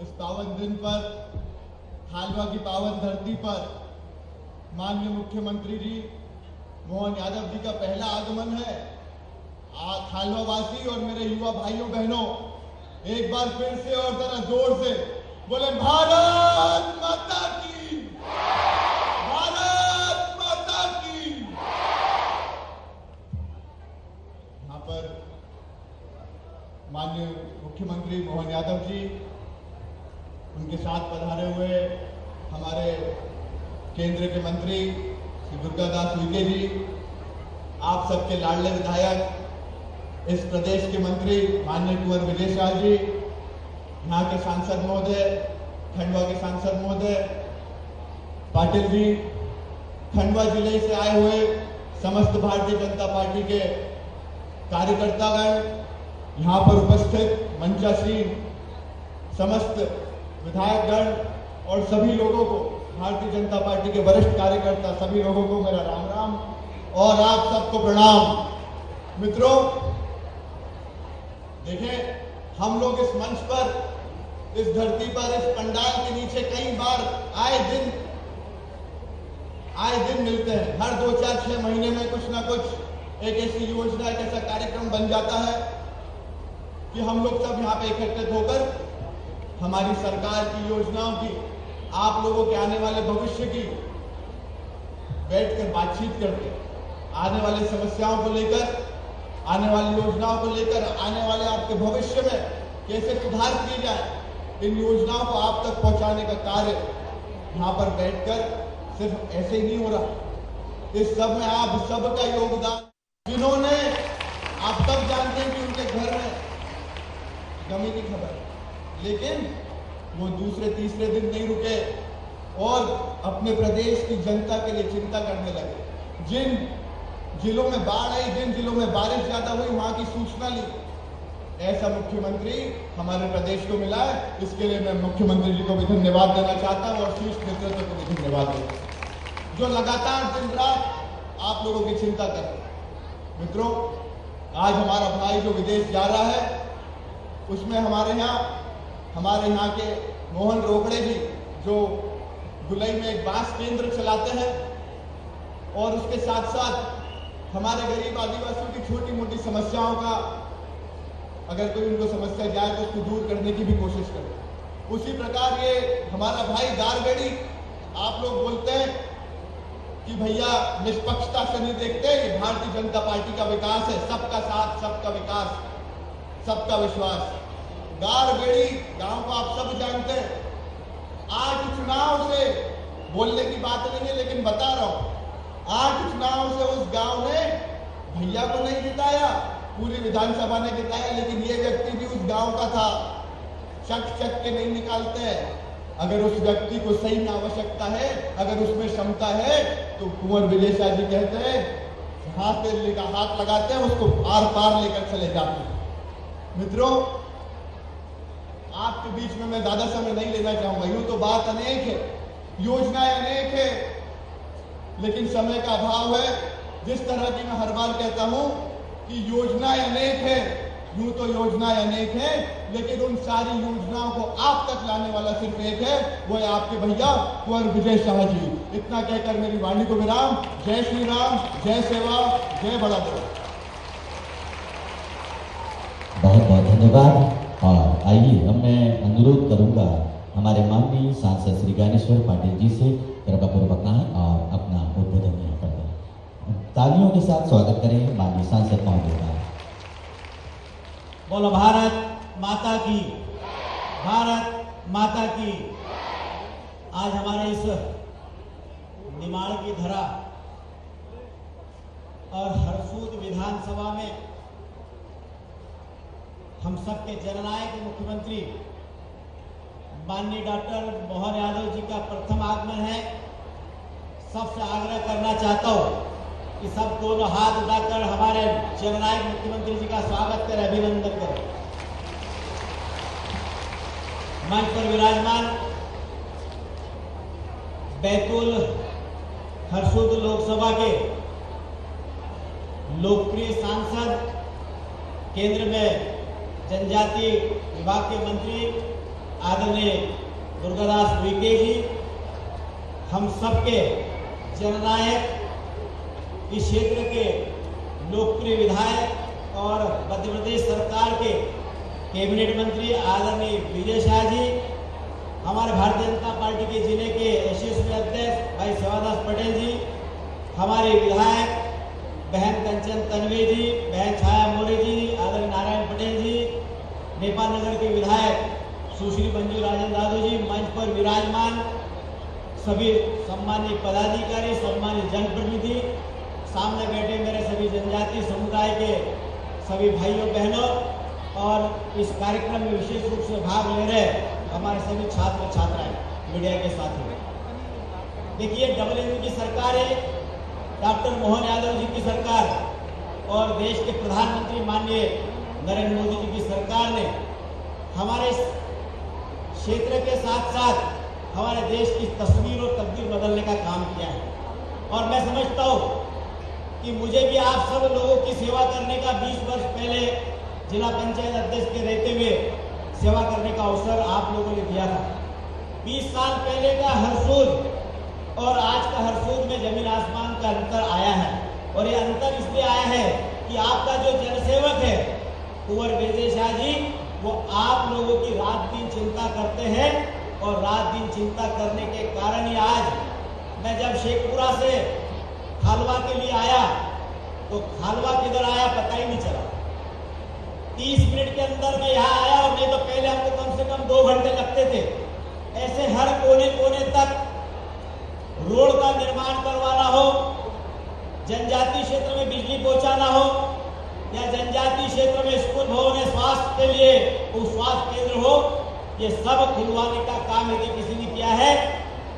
इस पावन दिन पर खालवा की पावन धरती पर माननीय मुख्यमंत्री जी मोहन यादव जी का पहला आगमन है। खालवा वासी और मेरे युवा भाइयों बहनों, एक बार फिर से और जरा जोर से बोले भारत माता की, भारत माता की। यहां पर माननीय मुख्यमंत्री मोहन यादव जी, उनके साथ पधारे हुए हमारे केंद्र के मंत्री श्री दुर्गादास उइके जी, आप सबके लाडले विधायक, इस प्रदेश के मंत्री माननीय कुंवर विजय शाह जी, यहाँ के सांसद महोदय, खंडवा के सांसद महोदय पाटिल जी, खंडवा जिले से आए हुए समस्त भारतीय जनता पार्टी के कार्यकर्तागण, यहाँ पर उपस्थित मंचासीन समस्त विधायकगण और सभी लोगों को, भारतीय जनता पार्टी के वरिष्ठ कार्यकर्ता सभी लोगों को मेरा राम राम और आप सबको प्रणाम। मित्रों, देखें, हम लोग इस मंच पर, इस धरती पर, इस पंडाल के नीचे कई बार आए दिन मिलते हैं। हर 2-4-6 महीने में कुछ ना कुछ एक ऐसी योजना, एक ऐसा कार्यक्रम बन जाता है कि हम लोग सब यहाँ पे एकत्रित होकर हमारी सरकार की योजनाओं की, आप लोगों के आने वाले भविष्य की बैठकर बातचीत करते, आने वाली समस्याओं को लेकर, आने वाली योजनाओं को लेकर, आने वाले आपके भविष्य में कैसे सुधार किए जाए, इन योजनाओं को आप तक पहुंचाने का कार्य यहाँ पर बैठकर सिर्फ ऐसे ही नहीं हो रहा। इस सब में आप सबका योगदान, जिन्होंने, आप सब जानते हैं कि उनके घर में गमी की खबर, लेकिन वो दूसरे तीसरे दिन नहीं रुके और अपने प्रदेश की जनता के लिए चिंता करने लगे। जिन जिलों में बाढ़ आई, जिन जिलों में बारिश ज्यादा हुई, वहां की सूचना ली। ऐसा मुख्यमंत्री हमारे प्रदेश को मिला है, इसके लिए मैं मुख्यमंत्री जी को भी धन्यवाद देना चाहता हूं और शीर्ष नेतृत्व को भी धन्यवाद देता हूं, जो लगातार दिन रात आप लोगों की चिंता कर रहे हैं। मित्रों, आज हमारा भाई जो विदेश जा रहा है, उसमें हमारे यहाँ के मोहन रोकड़े जी, जो गुलई में एक बांस केंद्र चलाते हैं और उसके साथ साथ हमारे गरीब आदिवासियों की छोटी मोटी समस्याओं का, अगर कोई उनको समस्या जाए तो उसको दूर करने की भी कोशिश करते। उसी प्रकार ये हमारा भाई दारगढ़ी, आप लोग बोलते हैं कि भैया निष्पक्षता से नहीं देखते, ये भारतीय जनता पार्टी का विकास है, सबका साथ, सबका विकास, सबका विश्वास। दारगढ़ी गांव को आप सब जानते हैं। आज चुनाव से बोलने की बात नहीं है, लेकिन बता रहा हूं, 8 चुनाव से उस गांव ने भैया को नहीं जिताया, पूरी विधानसभा ने जिताया, लेकिन ये व्यक्ति भी उस गांव का था। चक के नहीं निकालते हैं। अगर उस व्यक्ति को सही में आवश्यकता है, अगर उसमें क्षमता है, तो कुंवर विजय शाह जी कहते हैं, हाथ लगाते हैं, उसको आर पार लेकर चले जाते हैं। मित्रों, आपके बीच में मैं ज्यादा समय नहीं लेना चाहूंगा। यूं तो बात अनेक है, योजनाएं अनेक है, लेकिन समय का अभाव है। जिस तरह की मैं हर बार कहता हूं कि योजनाएं अनेक है, यूं तो योजनाएं अनेक है, लेकिन उन सारी योजनाओं को आप तक लाने वाला सिर्फ एक है, वो है आपके भैया कुंवर विजय शाह जी। इतना कहकर मेरी वाणी को विराम। जय श्री राम, जय सेवा, जय बड़ा बड़ा। बहुत बहुत धन्यवाद। और आइए अब मैं अनुरोध करूंगा हमारे माननीय सांसद श्री ज्ञानेश्वर पाटिल जी से कृपापूर्वक आएं और अपना उद्बोधन यहाँ पर दें। तालियों के साथ स्वागत करें माननीय सांसद महोदय का। बोलो भारत माता की, भारत माता की। आज हमारे इस निमाड़ की धरा और हरसूद विधानसभा में हम सबके जननायक मुख्यमंत्री माननीय डॉक्टर मोहन यादव जी का प्रथम आगमन है। सबसे आग्रह करना चाहता हूँ कि सब दोनों हाथ उठाकर हमारे जननायक मुख्यमंत्री जी का स्वागत करें, अभिनंदन करें। मंच पर विराजमान बैतूल हरसुद लोकसभा के लोकप्रिय सांसद, केंद्र में जनजाति विभाग के मंत्री आदरणीय दुर्गादास उइके जी, हम सबके जननायक, इस क्षेत्र के लोकप्रिय विधायक और मध्य प्रदेश सरकार के कैबिनेट मंत्री आदरणीय विजय शाह जी, हमारे भारतीय जनता पार्टी के जिले के यशस्वी अध्यक्ष भाई सेवादास पटेल जी, हमारे विधायक बहन कंचन तन्वे जी, बहन छाया मोरे जी, आदरणीय नारायण पटेल जी, नेपाल नगर के विधायक सुश्री मंजू राजन दादू जी, मंच पर विराजमान सभी सम्मानित पदाधिकारी, सम्मानित जनप्रतिनिधि, सामने बैठे मेरे सभी जनजातीय समुदाय के सभी भाइयों बहनों और इस कार्यक्रम में विशेष रूप से भाग ले रहे हमारे सभी छात्र छात्राएं, मीडिया के साथी। देखिए, डबल इंजन की सरकार है, डॉक्टर मोहन यादव जी की सरकार और देश के प्रधानमंत्री माननीय नरेंद्र मोदी जी की सरकार ने हमारे क्षेत्र के साथ साथ हमारे देश की तस्वीर और तकदीर बदलने का काम किया है। और मैं समझता हूँ कि मुझे भी आप सब लोगों की सेवा करने का 20 वर्ष पहले जिला पंचायत अध्यक्ष के रहते हुए सेवा करने का अवसर आप लोगों ने दिया था। 20 साल पहले का हरसूद और आज का हरसूद में जमीन आसमान का अंतर आया है। और ये अंतर इसलिए आया है कि आपका जो जनसेवक है कुंवर विजय शाह जी, वो आप लोगों की रात दिन चिंता करते हैं और रात दिन चिंता करने के कारण ही आज मैं जब शेखपुरा से खालवा के लिए आया तो खालवा किधर आया पता ही नहीं चला। 30 मिनट के अंदर मैं यहाँ आया, और नहीं तो पहले हमको कम से कम 2 घंटे लगते थे। ऐसे हर कोने कोने तक रोड का निर्माण करवाना हो, जनजातीय क्षेत्र में बिजली पहुंचाना हो, या जनजातीय क्षेत्र में स्कूल भवन, स्वास्थ्य के लिए स्वास्थ्य केंद्र हो, ये सब खुलवाने का काम यदि किसी ने किया है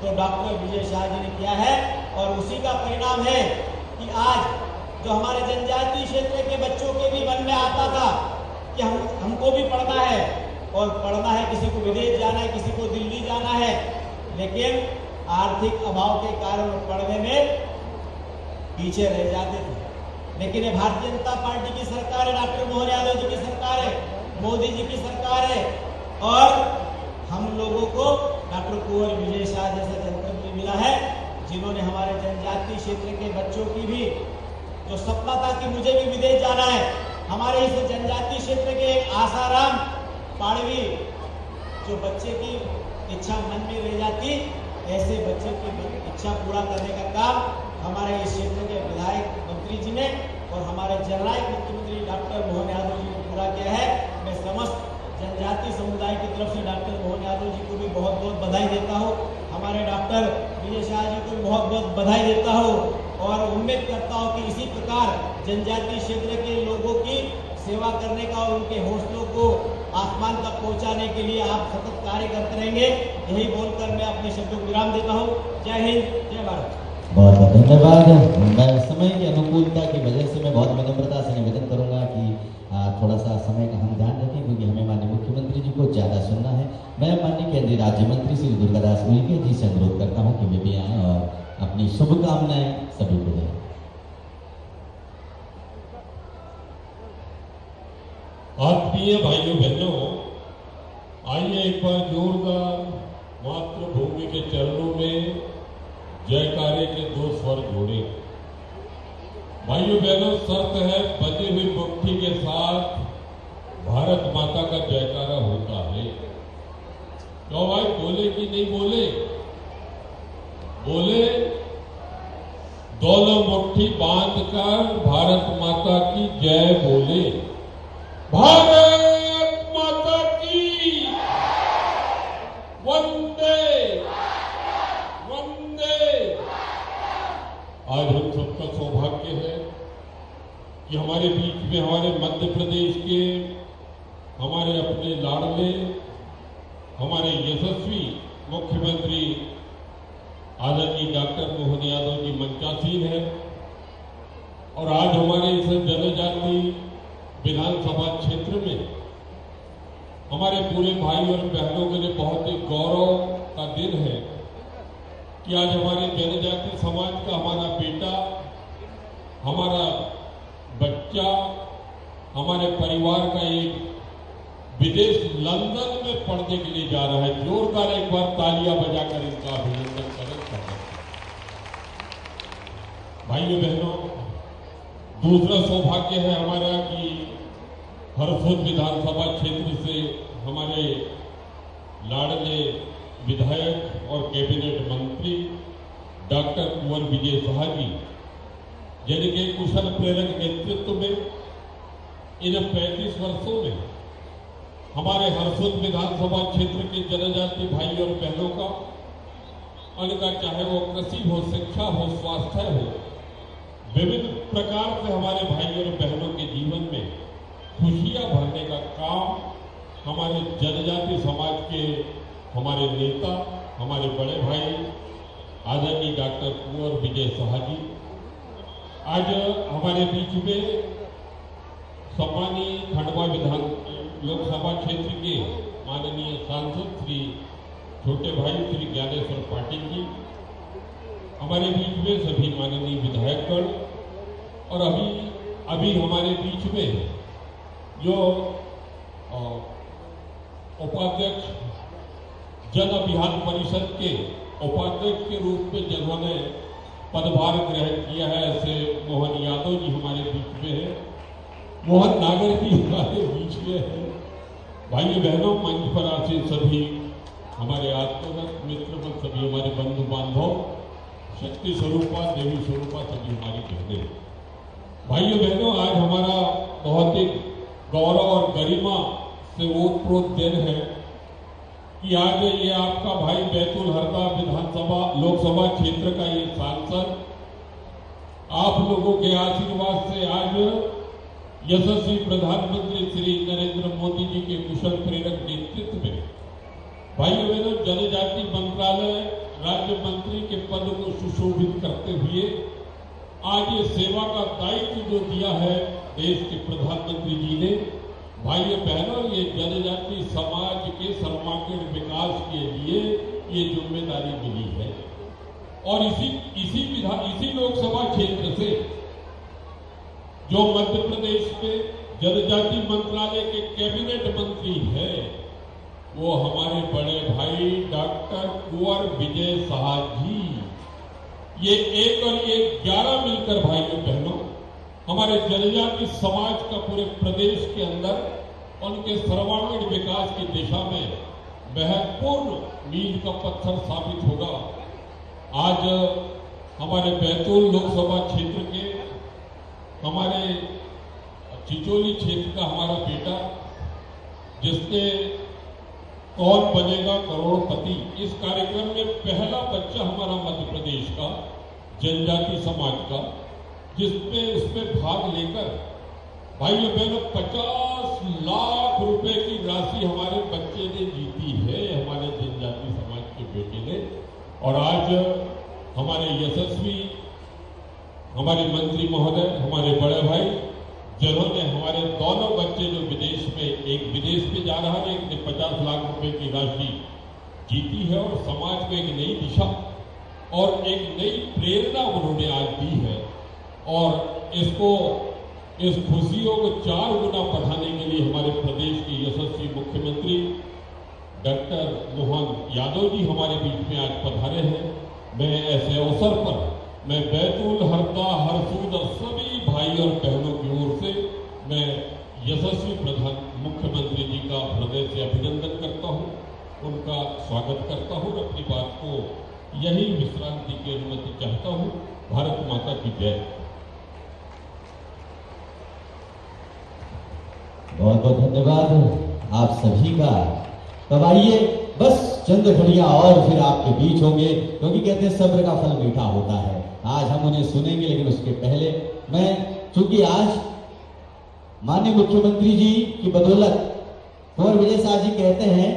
तो डॉक्टर विजय शाह जी ने किया है। और उसी का परिणाम है कि आज जो हमारे जनजातीय क्षेत्र के बच्चों के भी मन में आता था कि हमको भी पढ़ना है, और पढ़ना है, किसी को विदेश जाना है, किसी को दिल्ली जाना है, लेकिन आर्थिक अभाव के कारण पढ़ने में पीछे रह जाते थे। लेकिन ये भारतीय जनता पार्टी की सरकार है, डॉक्टर मोहन यादव जी की सरकार है, मोदी जी की सरकार है, और हम लोगों को डॉक्टर कुंवर विजय शाह जैसा जनप्रतिनिधि मिला है, जिन्होंने हमारे जनजातीय क्षेत्र के बच्चों की भी जो सपना था कि मुझे भी विदेश जाना है, हमारे इस जनजातीय क्षेत्र के आसाराम पाड़वी जो बच्चे की इच्छा मन में रह जाती, ऐसे बच्चे की इच्छा पूरा करने का काम हमारे इस क्षेत्र के विधायक मंत्री जी ने और हमारे जननायक मुख्यमंत्री डॉक्टर मोहन यादव जी ने पूरा किया है। मैं समस्त जनजातीय समुदाय की तरफ से डॉक्टर मोहन यादव जी को भी बहुत बहुत बधाई देता हूँ, हमारे डॉक्टर विजय शाह जी को भी बहुत बहुत बधाई देता हूँ, और उम्मीद करता हूँ कि इसी प्रकार जनजातीय क्षेत्र के लोगों की सेवा करने का और उनके हौसलों को आसमान तक पहुंचाने के लिए आप सतत कार्य करते रहेंगे। यही बोलकर मैं अपने शब्दों को विराम देता हूँ। जय हिंद, जय भारत। बहुत बहुत धन्यवाद। मैं समय की अनुकूलता की वजह से मैं बहुत विनम्रता से निवेदन करूंगा कि थोड़ा सा समय का हम ध्यान रखें, क्योंकि हमें माननीय मुख्यमंत्री जी को ज़्यादा सुनना है। मैं माननीय केंद्रीय राज्य मंत्री श्री दुर्गादास उइके जी से अनुरोध करता हूँ कि वे भी आएँ और अपनी शुभकामनाएं सभी को दें। आत्मीय भाइयों बहनों, आइए एक बार जोरदार मातृभूमि के चरणों में जयकारे के 2 स्वर जोड़े। भाइयों बहनों, शर्त है बंधी हुई मुट्ठी के साथ भारत माता का जयकारा होता है। तो भाई बोले कि नहीं बोले? बोले। दोनों मुट्ठी बांधकर भारत माता की जय बोले। भारत माता की वंदे वंदे। आज हम सबका सौभाग्य है कि हमारे बीच में हमारे मध्य प्रदेश के हमारे अपने लाडले, हमारे यशस्वी मुख्यमंत्री आदरणीय डॉक्टर मोहन यादव जी मंचासीन है और आज हमारे इस जनजाति विधानसभा क्षेत्र में हमारे पूरे भाई और बहनों के लिए बहुत ही गौरव का दिन है कि आज हमारे जनजाति समाज का हमारा बेटा, हमारा बच्चा, हमारे परिवार का एक विदेश लंदन में पढ़ने के लिए जा रहा है। जोरदार एक बार तालियां बजाकर इनका अभिनंदन करें। भाइयों बहनों, दूसरा सौभाग्य है हमारा कि हरसोद विधानसभा क्षेत्र से हमारे लाडले विधायक और कैबिनेट मंत्री डॉक्टर कुंवर विजय शाह जी, जिनके कुशल प्रेरक नेतृत्व में इन 35 वर्षों में हमारे हरसोद विधानसभा क्षेत्र के जनजाति भाई और बहनों का उनका चाहे वो कृषि हो, शिक्षा हो, स्वास्थ्य हो, विभिन्न प्रकार से हमारे भाई और बहनों के जीवन में खुशियां भरने का काम हमारे जनजाति समाज के हमारे नेता, हमारे बड़े भाई आदरणीय डॉक्टर कुंवर विजय शाह जी आज हमारे बीच में सम्मानीय खंडवा विधान लोकसभा क्षेत्र के माननीय सांसद श्री छोटे भाई श्री ज्ञानेश्वर पाटिल जी, हमारे बीच में सभी माननीय विधायकगण और अभी हमारे बीच में जो उपाध्यक्ष जन अभियान परिषद के उपाध्यक्ष के रूप में जिन्होंने पदभार ग्रहण किया है, ऐसे मोहन यादव जी हमारे बीच में है, मोहन नागर जी हमारे बीच में है। भाइयों बहनों, मंच पर आसीन सभी हमारे आत्मगत मित्र, सभी हमारे बंधु बांधव, शक्ति स्वरूपा, देवी स्वरूपा, सभी हमारी बहनें। भाइयों बहनों, आज हमारा बहुत ही गौरव और गरिमा से ओतप्रोत दिन है कि आज ये आपका भाई बैतूल हरदा विधानसभा लोकसभा क्षेत्र का ये सांसद आप लोगों के आशीर्वाद से आज यशस्वी प्रधानमंत्री श्री नरेंद्र मोदी जी के कुशल प्रेरक नेतृत्व में भाइयों बहनों जनजाति मंत्रालय राज्य मंत्री के पद को सुशोभित करते हुए आज ये सेवा का दायित्व जो दिया है देश के प्रधानमंत्री जी ने, भाइयों बहनों, ये जनजाति समाज के सर्वांगीण विकास के लिए ये जिम्मेदारी मिली है। और इसी लोकसभा क्षेत्र से जो मध्य प्रदेश में जनजाति मंत्रालय के कैबिनेट मंत्री है वो हमारे बड़े भाई डॉक्टर कुंवर विजय शाह जी, ये 1 और 1 11 मिलकर भाइयों बहनों हमारे जनजाति समाज का पूरे प्रदेश के अंदर उनके सर्वांगीण विकास की दिशा में महत्वपूर्ण मील का पत्थर साबित होगा। आज हमारे बैतूल लोकसभा क्षेत्र के हमारे चिचोली क्षेत्र का हमारा बेटा, जिसने कौन बनेगा करोड़पति इस कार्यक्रम में पहला बच्चा हमारा मध्य प्रदेश का जनजाति समाज का, जिसमें उसमें भाग लेकर भाइयों बहनों 50 लाख रुपए की राशि हमारे बच्चे ने जीती है, हमारे जनजाति समाज के बेटे ने। और आज हमारे यशस्वी हमारे मंत्री महोदय, हमारे बड़े भाई, जिन्होंने हमारे दोनों बच्चे जो विदेश में, एक विदेश में जा रहा है, एक ने 50 लाख रुपए की राशि जीती है और समाज को एक नई दिशा और एक नई प्रेरणा उन्होंने आज दी है। और इस खुशियों को 4 गुना बढ़ाने के लिए हमारे प्रदेश के यशस्वी मुख्यमंत्री डॉक्टर मोहन यादव जी हमारे बीच में आज पधारे हैं। मैं ऐसे अवसर पर मैं बैतूल, हरदा, हरसूद और सभी भाई और बहनों की ओर से मैं यशस्वी मुख्यमंत्री जी का हृदय से अभिनंदन करता हूं, उनका स्वागत करता हूं और अपनी बात को यही विश्रांति की अनुमति चाहता हूं। भारत माता की जय। बहुत बहुत धन्यवाद आप सभी का। तब आइए बस चंद घड़ियां और फिर आपके बीच होंगे, क्योंकि कहते हैं सब्र का फल मीठा होता है। आज हम उन्हें सुनेंगे, लेकिन उसके पहले मैं, चूंकि आज माननीय मुख्यमंत्री जी की बदौलत कुंवर विजय शाह जी कहते हैं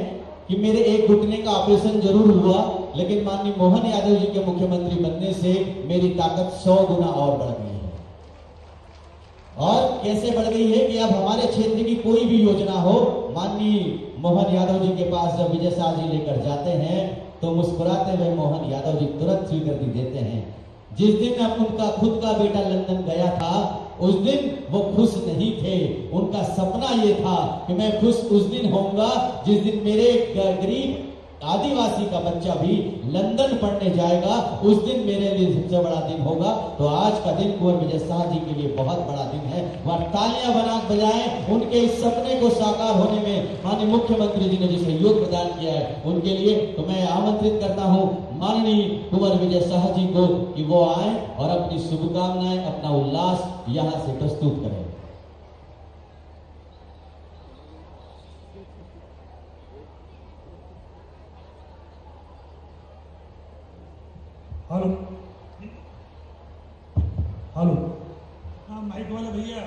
कि मेरे एक घुटने का ऑपरेशन जरूर हुआ, लेकिन माननीय मोहन यादव जी के मुख्यमंत्री बनने से मेरी ताकत 100 गुना और बढ़ गई है। और कैसे बढ़ गई है कि अब हमारे क्षेत्र की कोई भी योजना हो, माननीय मोहन यादव जी के पास जब विजय शाह जी लेकर जाते हैं तो मुस्कुराते हुए मोहन यादव जी तुरंत स्वीकृति देते हैं। जिस दिन अब उनका खुद का बेटा लंदन गया था, उस दिन वो खुश नहीं थे। उनका सपना ये था कि मैं खुश उस दिन होऊंगा जिस दिन मेरे गरीब आदिवासी का बच्चा भी लंदन पढ़ने जाएगा, उस दिन मेरे लिए सबसे बड़ा दिन होगा। तो आज का दिन कुंवर विजय शाह जी के लिए बहुत बड़ा दिन है। वह तालियां बजाएं, उनके इस सपने को साकार होने में माननीय मुख्यमंत्री जी ने जो सहयोग प्रदान किया है उनके लिए। तो मैं आमंत्रित करता हूं माननीय कुंवर विजय शाह जी को कि वो आए और अपनी शुभकामनाएं, अपना उल्लास यहां से प्रस्तुत करें। हेलो हेलो, हाँ माइक वाले भैया,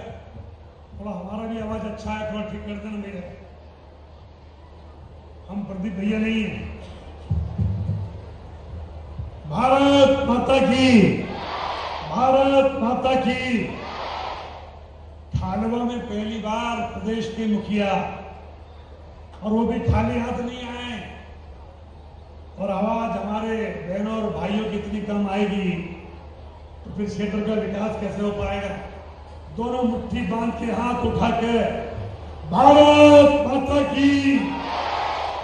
थोड़ा हमारा भी आवाज अच्छा है, थोड़ा ठीक कर देना मेरा। हम प्रदीप भैया नहीं है। भारत माता की, भारत माता की। खालवा में पहली बार प्रदेश के मुखिया, और वो भी खाली हाथ नहीं आए, और आवाज हमारे बहनों और भाइयों की इतनी कम आएगी तो फिर क्षेत्र का विकास कैसे हो पाएगा। दोनों मुट्ठी बांध के हाथ उठा के भारत माता की,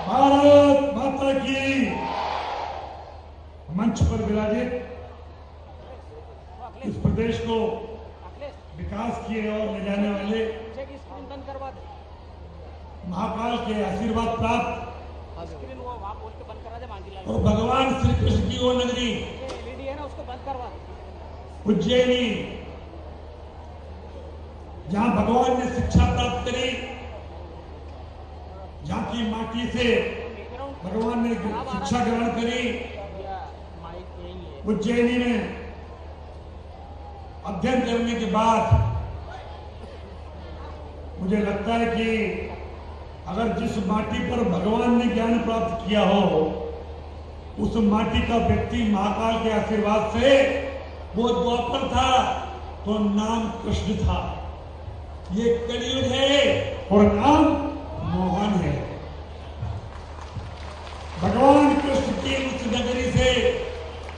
भारत माता की। मंच पर विराजित इस प्रदेश को विकास किए और ले जाने वाले महाकाल के आशीर्वाद प्राप्त और भगवान श्री कृष्ण की वो नगरी उज्जैनी, जहां भगवान ने शिक्षा प्राप्त करी, जहां की माटी से भगवान ने शिक्षा ग्रहण करी, उज्जैनी में अध्ययन करने के बाद मुझे लगता है कि अगर जिस माटी पर भगवान ने ज्ञान प्राप्त किया हो, उस माटी का व्यक्ति महाकाल के आशीर्वाद से वो द्वापर था तो नाम कृष्ण था। ये कलयुग है और नाम मोहन है। भगवान कृष्ण की उस नगरी से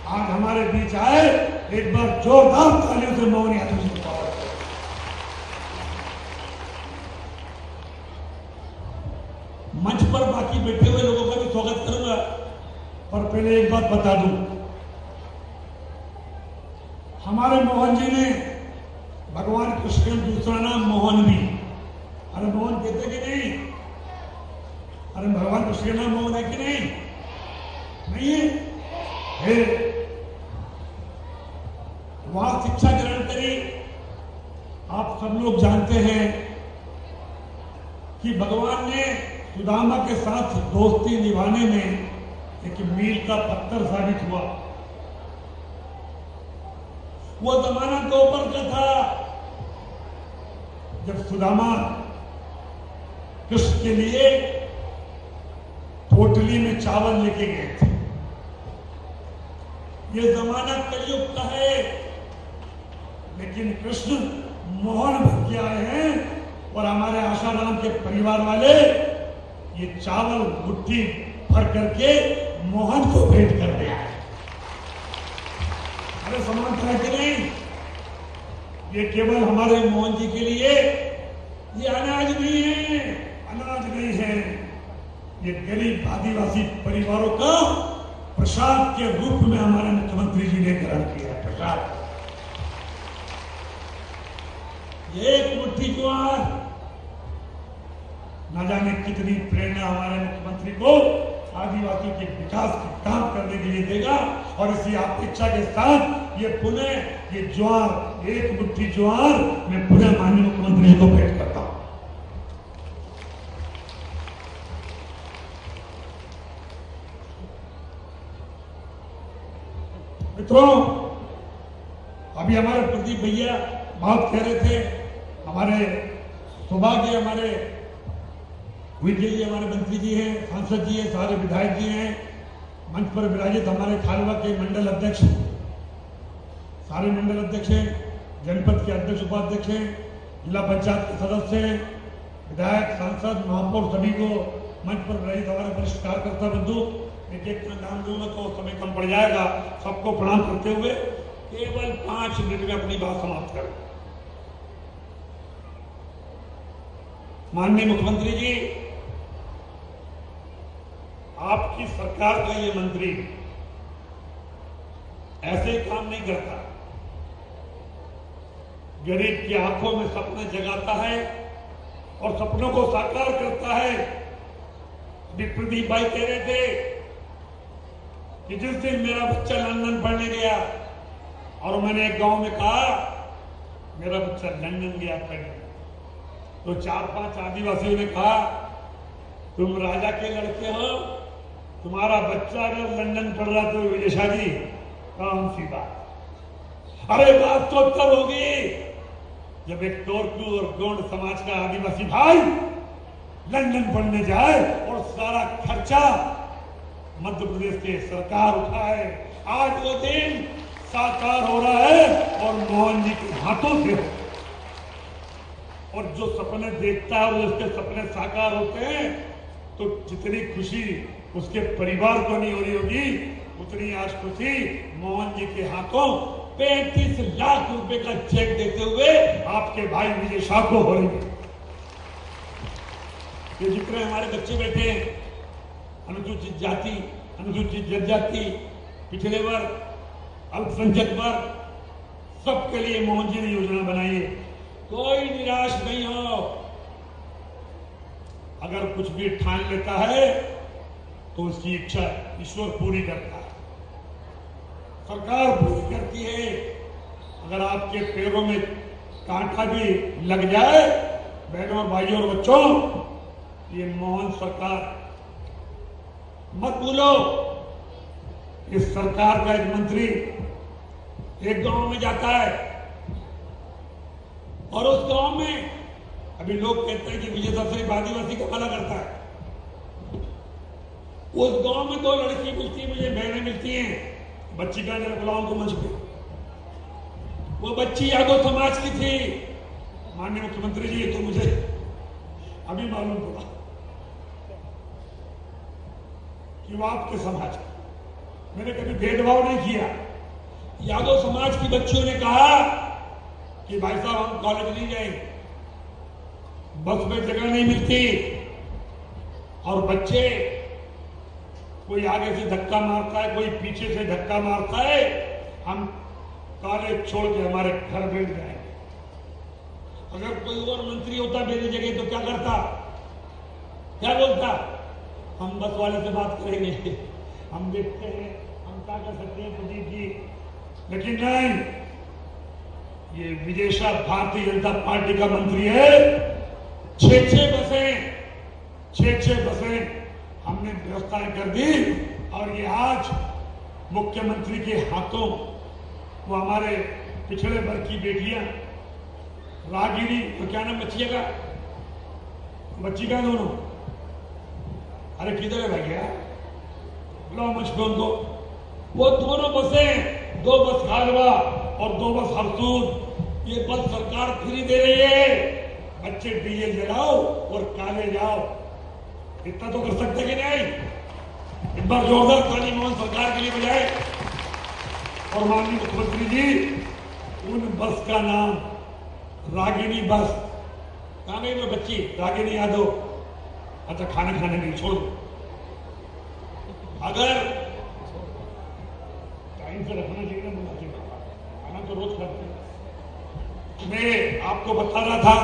आज हमारे बीच आए, एक बार जोरदार तालियों से मोहन यादव जी को मंच पर बाकी बैठे हुए लोगों का भी स्वागत करूंगा। और पहले एक बात बता दूं, हमारे मोहन जी ने भगवान कृष्ण का दूसरा नाम मोहन भी। अरे मोहन कहते कि नहीं? अरे भगवान कृष्ण का नाम मोहन है कि नहीं? नहीं है? वहां शिक्षा ग्रहण करी। आप सब लोग जानते हैं कि भगवान ने सुदामा के साथ दोस्ती निभाने में एक मील का पत्थर साबित हुआ। वो जमाना तो ऊपर का था जब सुदामा कृष्ण के लिए पोटली में चावल लेके गए थे। ये जमाना कलयुग का है, लेकिन कृष्ण मोहन बन के आए हैं और हमारे आशाराम के परिवार वाले ये चावल मुट्ठी भर करके मोहन को भेंट कर दिया। अरे समान तरह के नहीं, ये केवल हमारे मोहन जी के लिए ये अनाज नहीं है, अनाज नहीं है, ये गरीब आदिवासी परिवारों का प्रसाद के रूप में हमारे मुख्यमंत्री जी ने ग्रहण किया है। प्रसाद, ये एक मुट्ठी ज्वार न जाने कितनी प्रेरणा हमारे मुख्यमंत्री को आदिवासी के विकास के काम करने के लिए देगा। और इसी अपेक्षा के साथ ये पुनः ये ज्वार, एक मुट्ठी ज्वार मैं पुनः माननीय मुख्यमंत्री जी को भेंट करता हूं। मित्रों, अभी हमारे प्रदीप भैया बात कह रहे थे, हमारे सौभाग्य, हमारे विजय जी हमारे मंत्री जी हैं, सांसद जी हैं, सारे विधायक जी हैं, मंच पर विराजित हमारे खालवा के मंडल अध्यक्ष, सारे मंडल अध्यक्ष हैं, जनपद के अध्यक्ष उपाध्यक्ष हैं, जिला पंचायत के सदस्य हैं, विधायक, सांसद, महापौर, सभी को मंच पर विराजित हमारे वरिष्ठ कार्यकर्ता बंधु, एक एक नाम लूंगा तो समय कम पड़ जाएगा। सबको प्रणाम करते हुए केवल 5 मिनट में अपनी बात समाप्त करें। माननीय मुख्यमंत्री जी, आपकी सरकार का ये मंत्री ऐसे काम नहीं करता, गरीब की आंखों में सपने जगाता है और सपनों को साकार करता है। अभी प्रदीप भाई कह रहे थे कि जिस दिन मेरा बच्चा लंदन पढ़ने गया और मैंने एक गांव में कहा मेरा बच्चा लंदन गया पढ़ने, तो 4-5 आदिवासियों ने कहा तुम राजा के लड़के हो, तुम्हारा बच्चा अगर लंदन पढ़ रहा तो विजय जी कौन सी बात। अरे बात तो तब होगी जब एक टोरकू और गोंड समाज का आदिवासी भाई लंदन पढ़ने जाए और सारा खर्चा मध्य प्रदेश की सरकार उठाए। आज वो दिन साकार हो रहा है और मोहन जी के हाथों से हो। और जो सपने देखता है और उसके सपने साकार होते हैं तो जितनी खुशी उसके परिवार को नहीं हो रही होगी, उतनी आज खुशी मोहन जी के हाथों 35 लाख रुपए का चेक देते हुए आपके भाई विजय शाह को हो रही है। ये जितने हमारे बच्चे बैठे हैं, अनुसूचित जाति, अनुसूचित जनजाति, पिछड़े वर्ग, अल्पसंख्यक वर्ग, सबके लिए मोहन जी ने योजना बनाई है। कोई निराश नहीं हो। अगर कुछ भी ठान लेता है तो उसकी इच्छा ईश्वर पूरी करता है, सरकार पूरी करती है। अगर आपके पैरों में कांटा भी लग जाए, बहनों और भाइयों और बच्चों, ये मोहन सरकार मत भूलो। इस सरकार का एक मंत्री एक गांव में जाता है और उस गांव में अभी लोग कहते हैं कि विजय साहब सिर्फ आदिवासी का भला करता है। उस गांव में 2 लड़की मिलती है, मुझे बहनें मिलती हैं। बच्ची का जरा बुलाओ को मंच पे। वो बच्ची यादव समाज की थी। माननीय मुख्यमंत्री जी, तो मुझे अभी मालूम पड़ा कि वो आपके समाज का। मैंने कभी भेदभाव नहीं किया। यादव समाज की बच्चियों ने कहा कि भाई साहब हम कॉलेज नहीं जाएंगे, बस में जगह नहीं मिलती और बच्चे कोई आगे से धक्का मारता है, कोई पीछे से धक्का मारता है, हम कॉलेज छोड़ के हमारे घर बैठ जाएंगे। अगर कोई और मंत्री होता मेरी जगह तो क्या करता, क्या बोलता, हम बस वाले से बात करेंगे, हम देखते हैं हम क्या कर सकते हैं प्रदीप जी। लेकिन नहीं, ये विजय शाह भारतीय जनता पार्टी का मंत्री है। 6 बसें हमने व्यवस्थाएं कर दी और ये आज मुख्यमंत्री के हाथों वो हमारे पिछड़े वर्ग की बेटियां रागिनी, तो क्या नाम बच्ची का, बच्ची का दोनों, अरे किधर है भैया, बुलाओ मंच पे उनको। वो दोनों बसें, 2 बस खालवा और 2 बस हरसूद, ये बस सरकार फ्री दे रही है। बच्चे डीजल जलाओ और काले जाओ। इतना तो कर सकते कि नहीं? एक बार जोरदार ताली मोहन सरकार के लिए बजाए। और माननीय मुख्यमंत्री जी, उन बस का नाम रागिनी बस। कहां गई वो बच्ची रागिनी यादव? अच्छा, खाना खाने नहीं, छोड़ दो। अगर टाइम से रखना चाहिए ना, खाना तो रोज खाते हैं। मैं आपको बता रहा था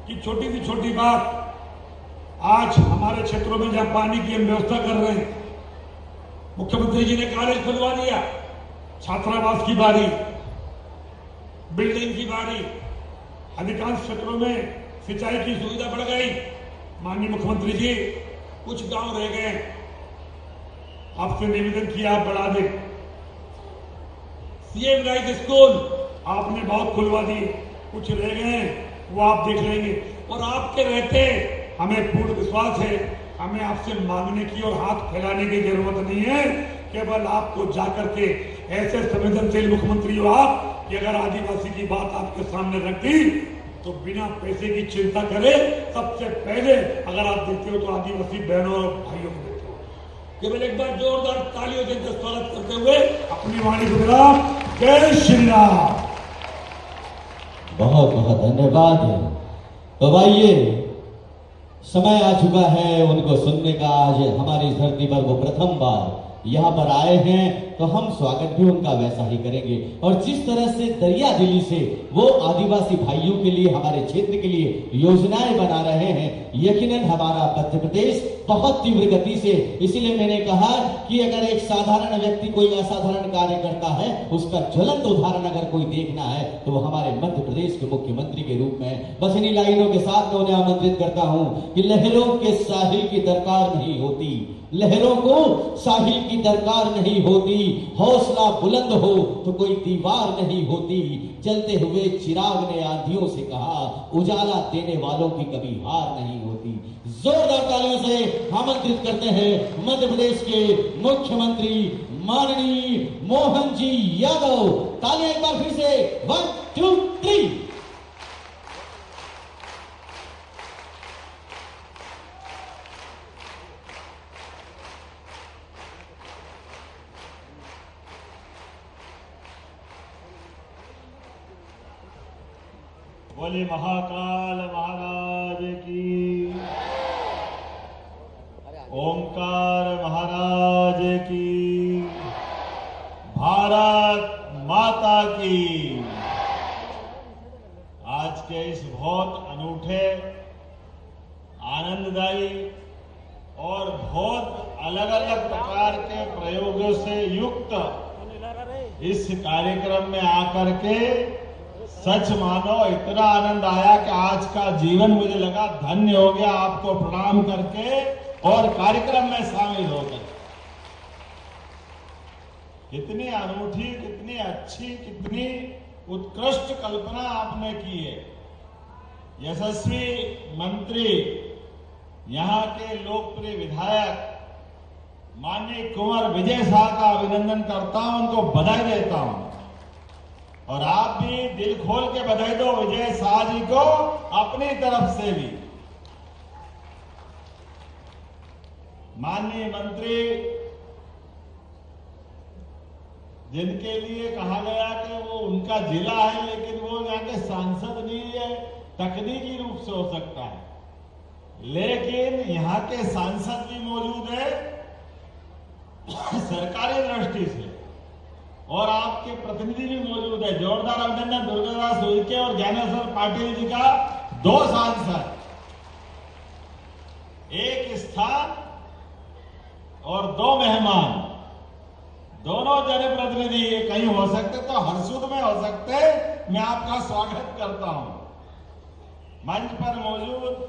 कि छोटी सी छोटी बात आज हमारे क्षेत्रों में जहां पानी की हम व्यवस्था कर रहे हैं, मुख्यमंत्री जी ने कॉलेज खुलवा दिया, छात्रावास की बारी, बिल्डिंग की बारी, अधिकांश क्षेत्रों में सिंचाई की सुविधा बढ़ गई। माननीय मुख्यमंत्री जी, कुछ गांव रह गए, आपसे निवेदन किया आप बढ़ा दें। सीएम राइज स्कूल आपने बहुत खुलवा दी, कुछ रह गए वो आप देख लेंगे। और आपके रहते हमें पूर्ण विश्वास है, हमें आपसे मांगने की और हाथ फैलाने की जरूरत नहीं है। केवल आपको जाकर के ऐसे संवेदनशील मुख्यमंत्री हो आप कि अगर आदिवासी की बात आपके सामने रख दी तो बिना पैसे की चिंता करे सबसे पहले अगर आप देते हो तो आदिवासी बहनों और भाइयों को देते हो। केवल एक बार जोरदार तालियों से इनका स्वागत करते हुए अपनी वाणी को विराम। जय श्री राम। बहुत बहुत धन्यवाद। तो आइए, समय आ चुका है उनको सुनने का। आज हमारी धरती पर वो प्रथम बार यहाँ पर आए हैं तो हम स्वागत भी उनका वैसा ही करेंगे। और जिस तरह से दरिया दिली से वो आदिवासी भाइयों के लिए, हमारे क्षेत्र के लिए योजनाएं बना रहे हैं, यकीनन हमारा मध्य प्रदेश बहुत तीव्र गति से, इसीलिए मैंने कहा कि अगर एक साधारण व्यक्ति कोई असाधारण कार्य करता है, उसका ज्वलंत उदाहरण अगर कोई देखना है तो वो हमारे मध्य प्रदेश के मुख्यमंत्री के रूप में। बस इन्हीं लाइनों के साथ मैं उन्हें आमंत्रित करता हूं कि लहरों के साहिल की दरकार नहीं होती, लहरों को साहिल की दरकार नहीं होती, हौसला बुलंद हो तो कोई दीवार नहीं होती। जलते हुए चिराग ने आंधियों से कहा, उजाला देने वालों की कभी हार नहीं होती। जोरदार तालियों से आमंत्रित करते हैं मध्य प्रदेश के मुख्यमंत्री माननीय मोहन जी यादव। तालियां एक बार फिर से, 1 2 3। बोले महाकाल महाराज की, ओंकार महाराज की, भारत माता की। आज के इस बहुत अनूठे, आनंददायी और बहुत अलग अलग प्रकार के प्रयोगों से युक्त इस कार्यक्रम में आकर के सच मानो इतना आनंद आया कि आज का जीवन मुझे लगा धन्य हो गया आपको प्रणाम करके और कार्यक्रम में शामिल होकर। कितनी अनूठी, कितनी अच्छी, कितनी उत्कृष्ट कल्पना आपने की है। यशस्वी मंत्री, यहाँ के लोकप्रिय विधायक माननीय कुंवर विजय शाह का अभिनंदन करता हूं, उनको बधाई देता हूं। और आप भी दिल खोल के बधाई दो विजय शाह जी को अपनी तरफ से भी। माननीय मंत्री, जिनके लिए कहा गया कि वो उनका जिला है लेकिन वो यहाँ के सांसद नहीं है, तकनीकी रूप से हो सकता है, लेकिन यहाँ के सांसद भी मौजूद है सरकारी दृष्टि से, और आपके प्रतिनिधि भी मौजूद है। जोरदार अभिनंदन दुर्गादास उइके और ज्ञानेश्वर पाटिल जी का। 2 सांसद, एक स्थान और 2 मेहमान, दोनों जनप्रतिनिधि कहीं हो सकते तो हरसुद में हो सकते। मैं आपका स्वागत करता हूं। मंच पर मौजूद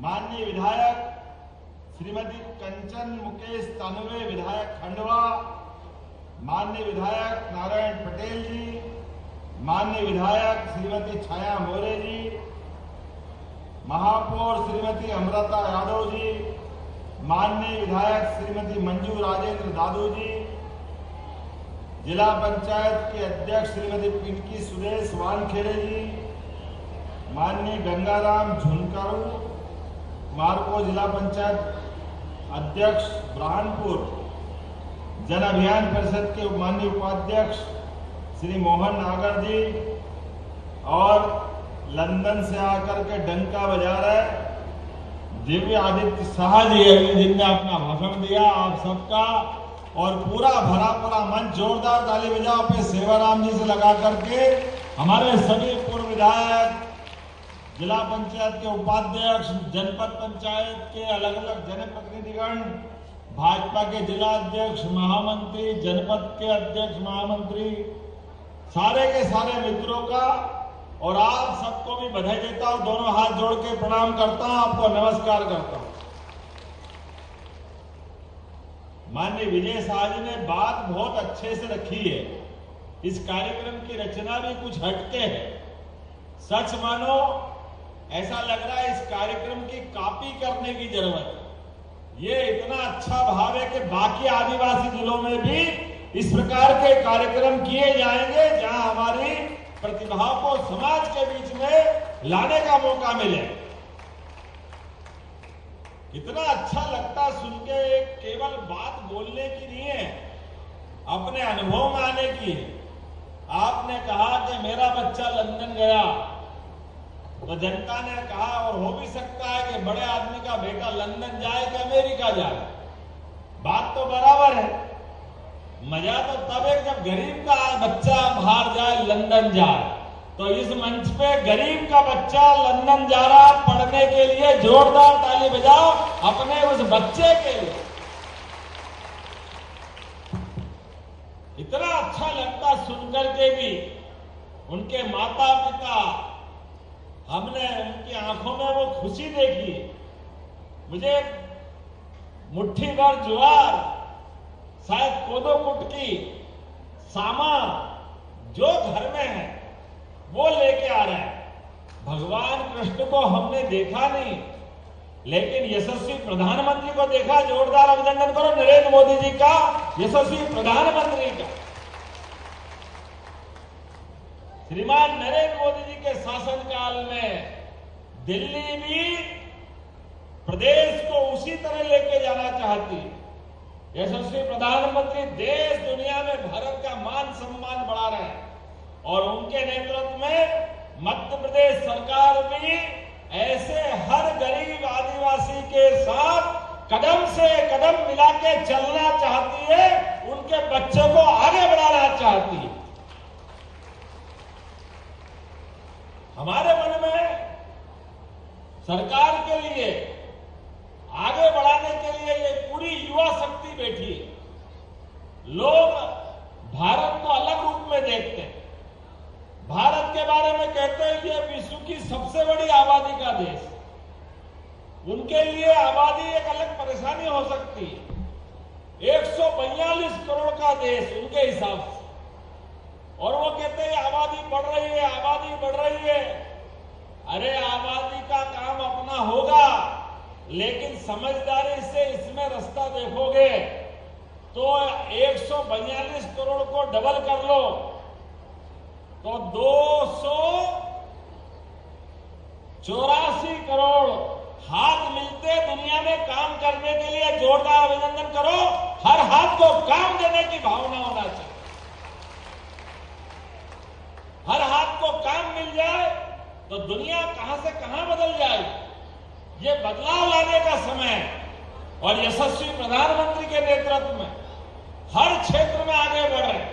माननीय विधायक श्रीमती कंचन मुकेश तानवे, विधायक खंडवा, माननीय विधायक नारायण पटेल जी, माननीय विधायक श्रीमती छाया मोरे जी, महापौर श्रीमती अमृता यादव जी, माननीय विधायक श्रीमती मंजू राजेंद्र दादू जी, जिला पंचायत के अध्यक्ष श्रीमती पिंकी सुरेश वानखेड़े जी, माननीय गंगाराम झुनकारू, मार्को जिला पंचायत अध्यक्ष ब्रहानपुर, जन अभियान परिषद के माननीय उपाध्यक्ष श्री मोहन नागर जी, और लंदन से आकर के डंका बजा रहे दिव्य आदित्य शाह जी जिनने अपना भाषण दिया, आप सबका और पूरा भरा पूरा मंच जोरदार ताली बजाओ पे सेवाराम जी से लगा करके। हमारे सभी पूर्व विधायक, जिला पंचायत के उपाध्यक्ष, जनपद पंचायत के अलग अलग जनप्रतिनिधिगण, भाजपा के जिला अध्यक्ष, महामंत्री, जनपद के अध्यक्ष, महामंत्री, सारे के सारे मित्रों का और आप सबको भी बधाई देता हूं। दोनों हाथ जोड़ के प्रणाम करता हूं, आपको नमस्कार करता हूं। माननीय विजय शाह जी ने बात बहुत अच्छे से रखी है। इस कार्यक्रम की रचना भी कुछ हटके है। सच मानो ऐसा लग रहा है इस कार्यक्रम की कॉपी करने की जरूरत है। ये इतना अच्छा भाव है कि बाकी आदिवासी जिलों में भी इस प्रकार के कार्यक्रम किए जाएंगे जहां हमारी प्रतिभा को समाज के बीच में लाने का मौका मिले। इतना अच्छा लगता सुन के, केवल बात बोलने की नहीं है, अपने अनुभव में आने की है। आपने कहा कि मेरा बच्चा लंदन गया, तो जनता ने कहा और हो भी सकता है कि बड़े आदमी का बेटा लंदन जाए कि अमेरिका जाए, बात तो बराबर है। मजा तो तब है जब गरीब का बच्चा बाहर जाए, लंदन जाए। तो इस मंच पे गरीब का बच्चा लंदन जा रहा पढ़ने के लिए, जोरदार ताली बजाओ अपने उस बच्चे के लिए। इतना अच्छा लगता सुनकर के भी। उनके माता पिता, हमने उनकी आंखों में वो खुशी देखी। मुझे मुट्ठी भर ज्वार, शायद कोदो कुटकी, सामान जो घर में है वो लेके आ रहे हैं। भगवान कृष्ण को हमने देखा नहीं, लेकिन यशस्वी प्रधानमंत्री को देखा। जोरदार अभिनंदन करो नरेंद्र मोदी जी का, यशस्वी प्रधानमंत्री का। श्रीमान नरेंद्र मोदी जी के शासनकाल में दिल्ली भी प्रदेश को उसी तरह लेके जाना चाहती है। यशस्वी प्रधानमंत्री देश दुनिया में भारत का मान सम्मान बढ़ा रहे हैं और उनके नेतृत्व में मध्य प्रदेश सरकार भी ऐसे हर गरीब आदिवासी के साथ कदम से कदम मिला के चलना चाहती है, उनके बच्चों को आगे बढ़ाना चाहती है। हमारे मन में सरकार के लिए आगे बढ़ाने के लिए ये पूरी युवा शक्ति बैठी है। लोग भारत को अलग रूप में देखते हैं। भारत के बारे में कहते हैं ये विश्व की सबसे बड़ी आबादी का देश। उनके लिए आबादी एक अलग परेशानी हो सकती है। 142 करोड़ का देश उनके हिसाब से, और वो कहते हैं आबादी बढ़ रही है, आबादी बढ़ रही है। अरे आबादी का काम अपना होगा, लेकिन समझदारी से इसमें रास्ता देखोगे तो 142 करोड़ को डबल कर लो तो 284 करोड़ हाथ मिलते दुनिया में काम करने के लिए। जोरदार अभिनंदन करो। हर हाथ को काम देने की भावना होना चाहिए। हर हाथ को काम मिल जाए तो दुनिया कहां से कहां बदल जाएगी। ये बदलाव लाने का समय है और यशस्वी प्रधानमंत्री के नेतृत्व में हर क्षेत्र में आगे बढ़ रहे हैं।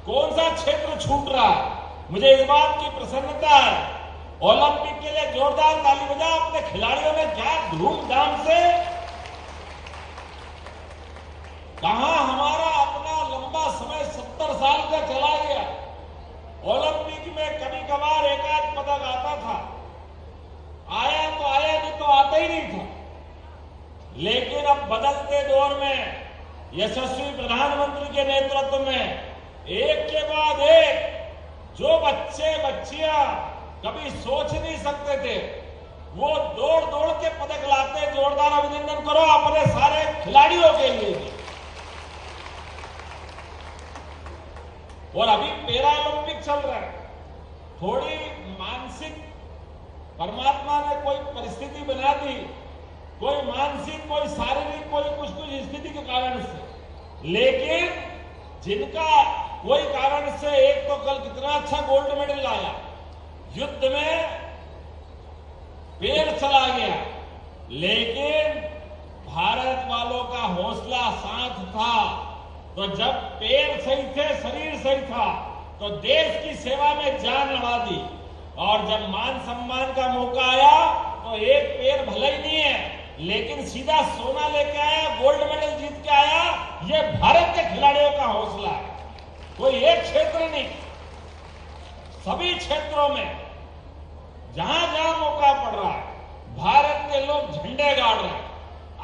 कौन सा क्षेत्र छूट रहा है? मुझे इस बात की प्रसन्नता है। ओलंपिक के लिए जोरदार ताली बजाओ। अपने खिलाड़ियों ने क्या धूमधाम से, कहां हमारा अपना लंबा समय 70 साल का चला गया। ओलंपिक में कभी कभार एक आध पदक आता था, आया तो आया, नहीं तो आता ही नहीं था। लेकिन अब बदलते दौर में यशस्वी प्रधानमंत्री के नेतृत्व में एक के बाद एक जो बच्चे बच्चियां कभी सोच नहीं सकते थे, वो दौड़ दौड़ के पदक लाते। जोरदार अभिनंदन करो अपने सारे खिलाड़ियों के लिए। और अभी पैरा ओलंपिक चल रहा है। थोड़ी मानसिक परमात्मा ने कोई परिस्थिति बना दी, कोई मानसिक, कोई शारीरिक, कोई कुछ स्थिति के कारण से। लेकिन जिनका कोई कारण से, एक तो कल कितना अच्छा गोल्ड मेडल लाया, युद्ध में पैर चला गया, लेकिन भारत वालों का हौसला साथ था। तो जब पैर सही थे, शरीर सही था, तो देश की सेवा में जान लड़ा दी। और जब मान सम्मान का मौका आया तो एक पैर भले ही नहीं है, लेकिन सीधा सोना लेके आया, गोल्ड मेडल जीत के आया। ये भारत के खिलाड़ियों का हौसला है। कोई एक क्षेत्र नहीं, सभी क्षेत्रों में जहां जहां मौका पड़ रहा है, भारत के लोग झंडे गाड़ रहे हैं,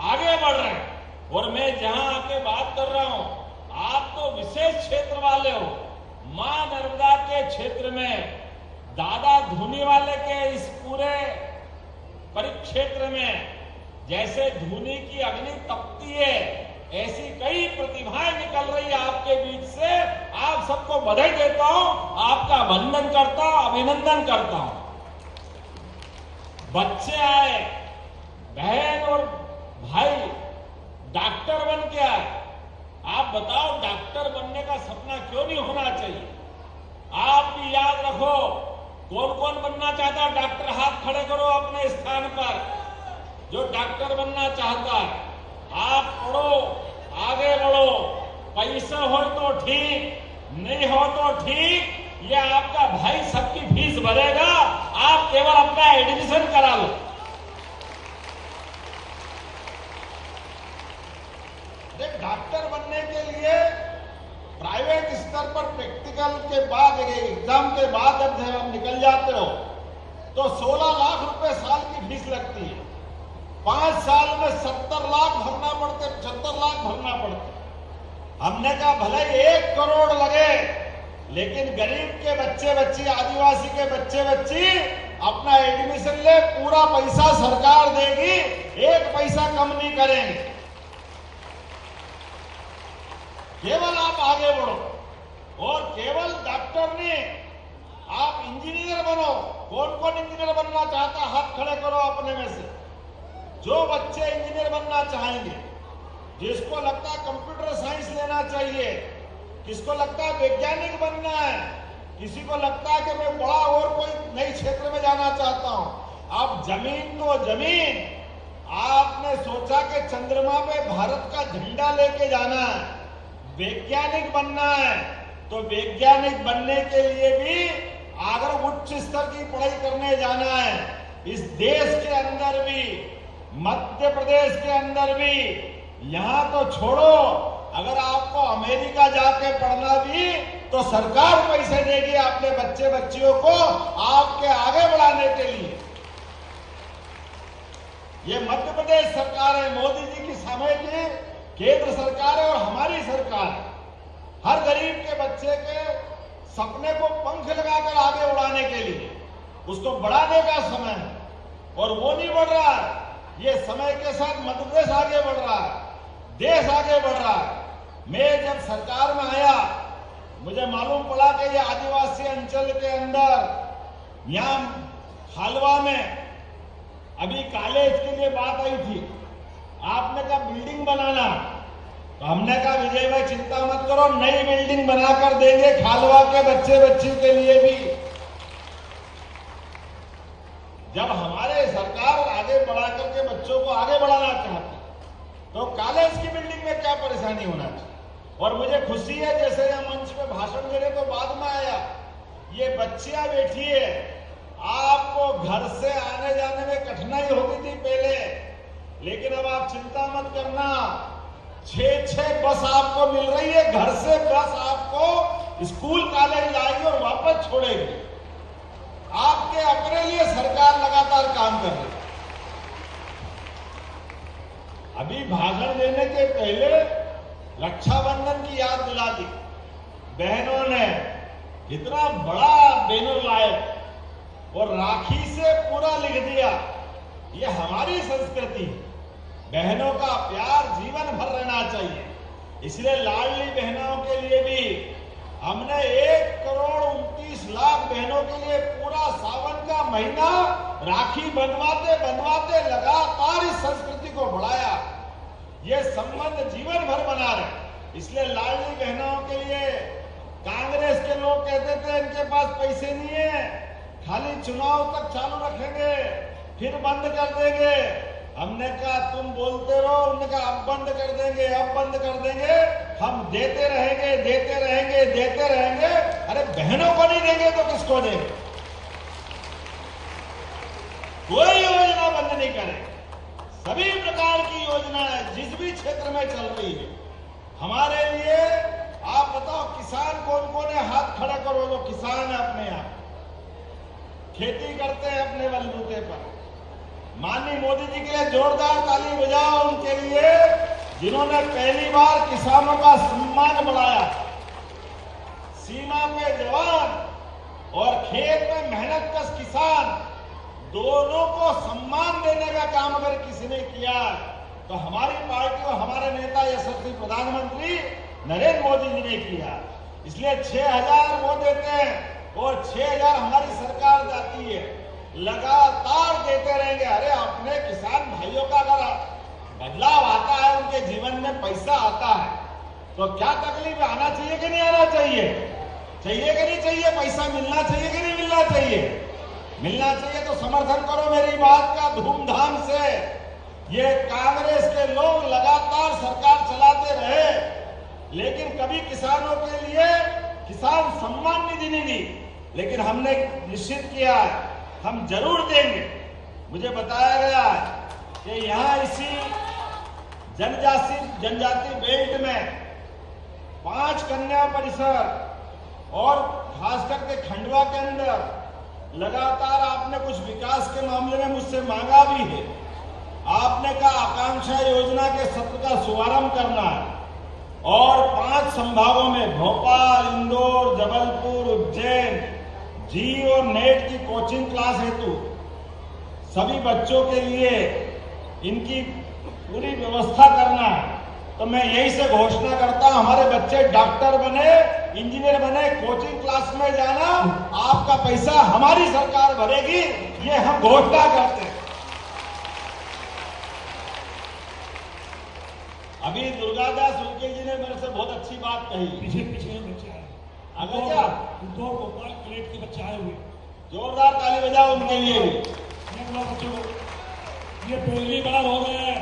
आगे बढ़ रहे हैं। और मैं जहां आके बात कर रहा हूं, आप तो विशेष क्षेत्र वाले हो। मां नर्मदा के क्षेत्र में दादा धूनी वाले के इस पूरे परिक्षेत्र में जैसे धूनी की अग्नि तपती है, ऐसी कई प्रतिभाएं निकल रही है आपके बीच से। आप सबको बधाई देता हूं, आपका वंदन करता हूं, अभिनंदन करता हूं। बच्चे आए, बहन और भाई डॉक्टर बन के आए। आप बताओ, डॉक्टर बनने का सपना क्यों नहीं होना चाहिए? आप भी याद रखो, कौन कौन बनना चाहता है डॉक्टर? हाथ खड़े करो अपने स्थान पर, जो डॉक्टर बनना चाहता है। आप पढ़ो, आगे बढ़ो, पैसा हो तो ठीक, नहीं हो तो ठीक, ये आपका भाई सबकी फीस भरेगा, आप केवल अपना एडमिशन करा लो। डॉक्टर बनने के लिए प्राइवेट स्तर पर प्रैक्टिकल के बाद, एग्जाम के बाद जब आप निकल जाते हो तो 16 लाख रुपए साल की फीस लगती है। 5 साल में 70 लाख भरना पड़ते, 75 लाख भरना पड़ते। हमने कहा भले 1 करोड़ लगे, लेकिन गरीब के बच्चे बच्ची, आदिवासी के बच्चे बच्ची अपना एडमिशन ले, पूरा पैसा सरकार देगी, 1 पैसा कम नहीं करेंगे। केवल आप आगे बढ़ो और केवल डॉक्टर नहीं, आप इंजीनियर बनो। कौन कौन इंजीनियर बनना चाहता? हाथ खड़े करो अपने में से। जो बच्चे इंजीनियर बनना चाहेंगे, जिसको लगता है कंप्यूटर साइंस लेना चाहिए, किसको लगता है वैज्ञानिक बनना है, किसी को लगता है कि मैं बड़ा और कोई नई क्षेत्र में जाना चाहता हूं। अब जमीन तो जमीन, आपने सोचा कि चंद्रमा पे भारत का झंडा लेके जाना है, वैज्ञानिक बनना है, तो वैज्ञानिक बनने के लिए भी अगर उच्च स्तर की पढ़ाई करने जाना है, इस देश के अंदर भी, मध्य प्रदेश के अंदर भी, यहां तो छोड़ो, अगर आपको अमेरिका जाके पढ़ना भी तो सरकार पैसे देगी अपने बच्चे बच्चियों को आपके आगे बढ़ाने के लिए। ये मध्य प्रदेश सरकार है, मोदी जी की समय की केंद्र सरकार है और हमारी सरकार है। हर गरीब के बच्चे के सपने को पंख लगाकर आगे उड़ाने के लिए उसको बढ़ाने का समय है, और वो नहीं बढ़ रहा है। ये समय के साथ मध्य प्रदेश आगे बढ़ रहा है, देश आगे बढ़ रहा है। मैं जब सरकार में आया, मुझे मालूम पड़ा कि ये आदिवासी अंचल के अंदर यहाँ खालवा में अभी कॉलेज के लिए बात आई थी। आपने कहा बिल्डिंग बनाना, तो हमने कहा विजय भाई चिंता मत करो, नई बिल्डिंग बनाकर देंगे खालवा के बच्चे बच्ची के लिए भी। जब हमारे सरकार आगे बढ़ा करके बच्चों को आगे बढ़ाना चाहती, तो कॉलेज की बिल्डिंग में क्या परेशानी होना चाहिए। और मुझे खुशी है, जैसे यह मंच पे भाषण देने तो बाद में आया, ये बच्चियां बैठी है, आपको घर से आने जाने में कठिनाई होती थी पहले, लेकिन अब आप चिंता मत करना, 6 बस आपको मिल रही है, घर से बस आपको स्कूल कॉलेज लाएगी और वापस छोड़ेगी। आपके अपने लिए सरकार लगातार काम कर रही है। अभी भाषण देने के पहले रक्षाबंधन की याद दिला दी। बहनों ने इतना बड़ा बैनर लाए और राखी से पूरा लिख दिया, ये हमारी संस्कृति है, बहनों का प्यार जीवन भर रहना चाहिए। इसलिए लाडली बहनों के लिए भी हमने 1,29,00,000 बहनों के लिए पूरा सावन का महीना राखी बंधवाते बंधवाते लगातार इस संस्कृति को बढ़ाया। ये संबंध जीवन भर बना रहे। इसलिए लाडली बहनों के लिए कांग्रेस के लोग कहते थे इनके पास पैसे नहीं है, खाली चुनाव तक चालू रखेंगे फिर बंद कर देंगे। हमने कहा तुम बोलते रहो, उन्होंने कहा अब बंद कर देंगे, अब बंद कर देंगे, हम देते रहेंगे देते रहेंगे देते रहेंगे। अरे बहनों को नहीं देंगे तो किसको देंगे? कोई योजना बंद नहीं करेंगे। सभी प्रकार की योजनाएं जिस भी क्षेत्र में चल रही है हमारे लिए। आप बताओ किसान कौन कौन है? हाथ खड़ा करो जो किसान है अपने यहाँ खेती करते हैं अपने बलबूते पर। माननीय मोदी जी के लिए जोरदार ताली बजाओ उनके लिए, जिन्होंने पहली बार किसानों का सम्मान बढ़ाया। सीमा पे जवान और खेत में मेहनत मेहनतकश किसान दोनों को सम्मान देने का काम अगर किसी ने किया तो हमारी पार्टी और हमारे नेता यशस्वी प्रधानमंत्री नरेंद्र मोदी जी ने किया। इसलिए 6,000 वो देते हैं और 6,000 हमारी सरकार जाती है, लगातार देते रहेंगे। अरे अपने किसान भाइयों का अगर बदलाव आता है, उनके जीवन में पैसा आता है, तो क्या तकलीफ आना चाहिए कि नहीं आना चाहिए? चाहिए कि नहीं चाहिए? पैसा मिलना चाहिए कि नहीं मिलना चाहिए? मिलना चाहिए। तो समर्थन करो मेरी बात का धूमधाम से। ये कांग्रेस के लोग लगातार सरकार चलाते रहे, लेकिन कभी किसानों के लिए किसान सम्मान निधि नहीं दी, लेकिन हमने निश्चित किया है हम जरूर देंगे। मुझे बताया गया है कि यहाँ इसी जनजाति बेल्ट में 5 कन्या परिसर और खास करके खंडवा के अंदर लगातार आपने कुछ विकास के मामले में मुझसे मांगा भी है। आपने कहा आकांक्षा योजना के सत्र का शुभारंभ करना है और 5 संभागों में भोपाल, इंदौर, जबलपुर, उज्जैन जी और नेट की कोचिंग क्लास हेतु सभी बच्चों के लिए इनकी पूरी व्यवस्था करना है। तो मैं यही से घोषणा करता हूं, हमारे बच्चे डॉक्टर बने, इंजीनियर बने, कोचिंग क्लास में जाना, आपका पैसा हमारी सरकार भरेगी, ये हम घोषणा करते हैं। अभी दुर्गादास उइके जी ने मेरे से बहुत अच्छी बात कही। पीछे बच्चे आए, अगर क्या इंदौर भोपाल ग्रेड के बच्चे आए हुए, जोरदार ताली बजाओ उनके लिए भी। बच्चों को ये पहली बार हो रहा है,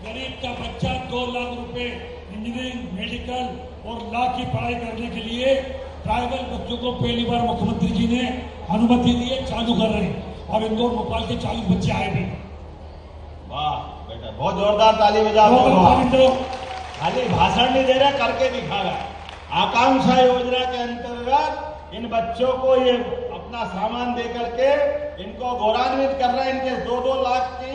गरीब का बच्चा 2 लाख रुपए इंजीनियरिंग, मेडिकल और लॉ की पढ़ाई करने के लिए ट्राइबल बच्चों को पहली बार मुख्यमंत्री जी ने अनुमति दी है, चालू कर रहे हैं। और इंदौर भोपाल के 40 बच्चे आए भी। वाह बेटा, बहुत जोरदार ताली बजाओ। खाली भाषण नहीं दे रहे, करके दिखा रहा है। आकांक्षा योजना के अंतर्गत इन बच्चों को ये अपना सामान दे करके इनको गौरवान्वित कर रहे हैं। इनके 2-2 लाख की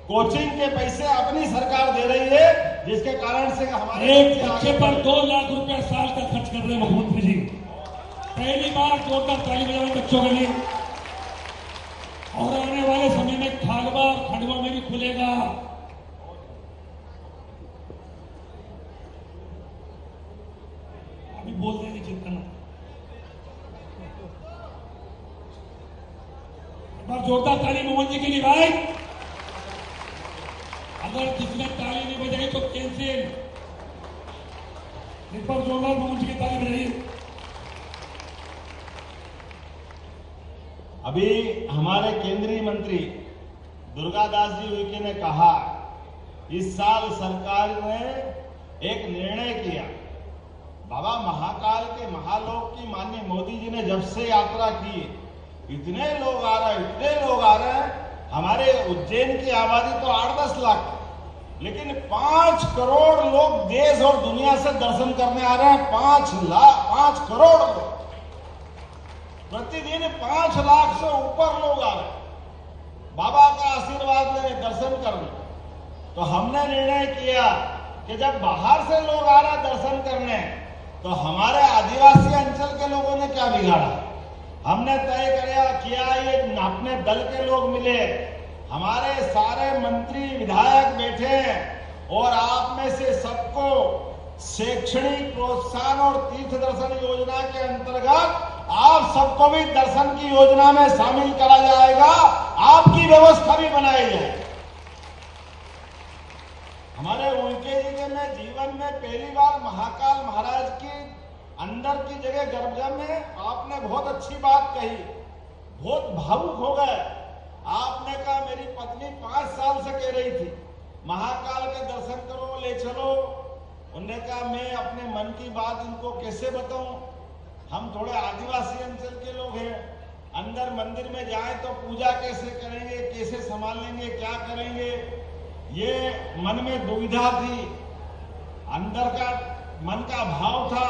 कोचिंग के पैसे अपनी सरकार दे रही है, जिसके कारण से हमारे एक बच्चे पर 2 लाख रुपए साल का खर्च कर रहे हैं मुख्यमंत्री जी। पहली बार जोरदार ताली बजाओ बच्चों के लिए। और आने वाले समय में खालवा और खंडवा में भी खुलेगा। अभी बोल देंगे, चिंता ना। एक बार जोरदार ताली मोहन जी के लिए भाई। अगर किसी ने ताली नहीं बजाई तो कैंसिल। एक बार जोरदार मोहन जी की ताली बजाइए। अभी हमारे केंद्रीय मंत्री दुर्गादास जी उइके ने कहा, इस साल सरकार ने एक निर्णय किया। बाबा महाकाल के महालोक की माननीय मोदी जी ने जब से यात्रा की, इतने लोग आ रहे हैं। हमारे उज्जैन की आबादी तो 8-10 लाख, लेकिन 5 करोड़ लोग देश और दुनिया से दर्शन करने आ रहे हैं। 5 करोड़ लोग प्रतिदिन, 5 लाख से ऊपर लोग आ रहे हैं बाबा का आशीर्वाद लेने, दर्शन करने। तो हमने निर्णय किया कि जब बाहर से लोग आ रहे हैं दर्शन करने, तो हमारे आदिवासी अंचल के लोगों ने क्या बिगाड़ा। हमने तय किया, ये अपने दल के लोग मिले, हमारे सारे मंत्री विधायक बैठे हैं और आप में से सबको शैक्षणिक प्रोत्साहन और तीर्थ दर्शन योजना के अंतर्गत आप सबको भी दर्शन की योजना में शामिल करा जाएगा। आपकी व्यवस्था भी बनाई जाएगी। हमारे उइके जी के जीवन में पहली बार महाकाल महाराज की अंदर की जगह गर्भगृह में आपने बहुत अच्छी बात कही, बहुत भावुक हो गए। आपने कहा मेरी पत्नी 5 साल से कह रही थी महाकाल के दर्शन करो, ले चलो। उन्होंने कहा मैं अपने मन की बात इनको कैसे बताऊं, हम थोड़े आदिवासी अंचल के लोग हैं, अंदर मंदिर में जाए तो पूजा कैसे करेंगे, कैसे संभालेंगे, क्या करेंगे, ये मन में दुविधा थी। अंदर का मन का भाव था,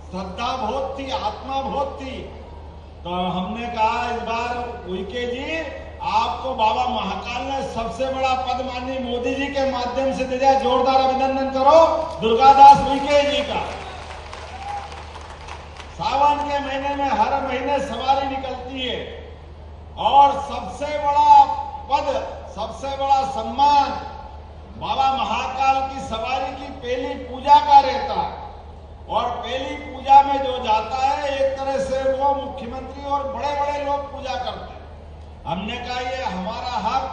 श्रद्धा बहुत थी, आत्मा बहुत थी। तो हमने कहा इस बार उइके जी आपको बाबा महाकाल ने सबसे बड़ा पद माननीय मोदी जी के माध्यम से दे दिया। जोरदार अभिनंदन करो दुर्गादास उइके जी का। सावन के महीने में हर महीने सवारी निकलती है और सबसे बड़ा पद, सबसे बड़ा सम्मान बाबा महाकाल की सवारी की पहली पूजा का रहता है। और पहली पूजा में जो जाता है एक तरह से वो मुख्यमंत्री और बड़े बड़े लोग पूजा करते हैं। हमने कहा ये हमारा हक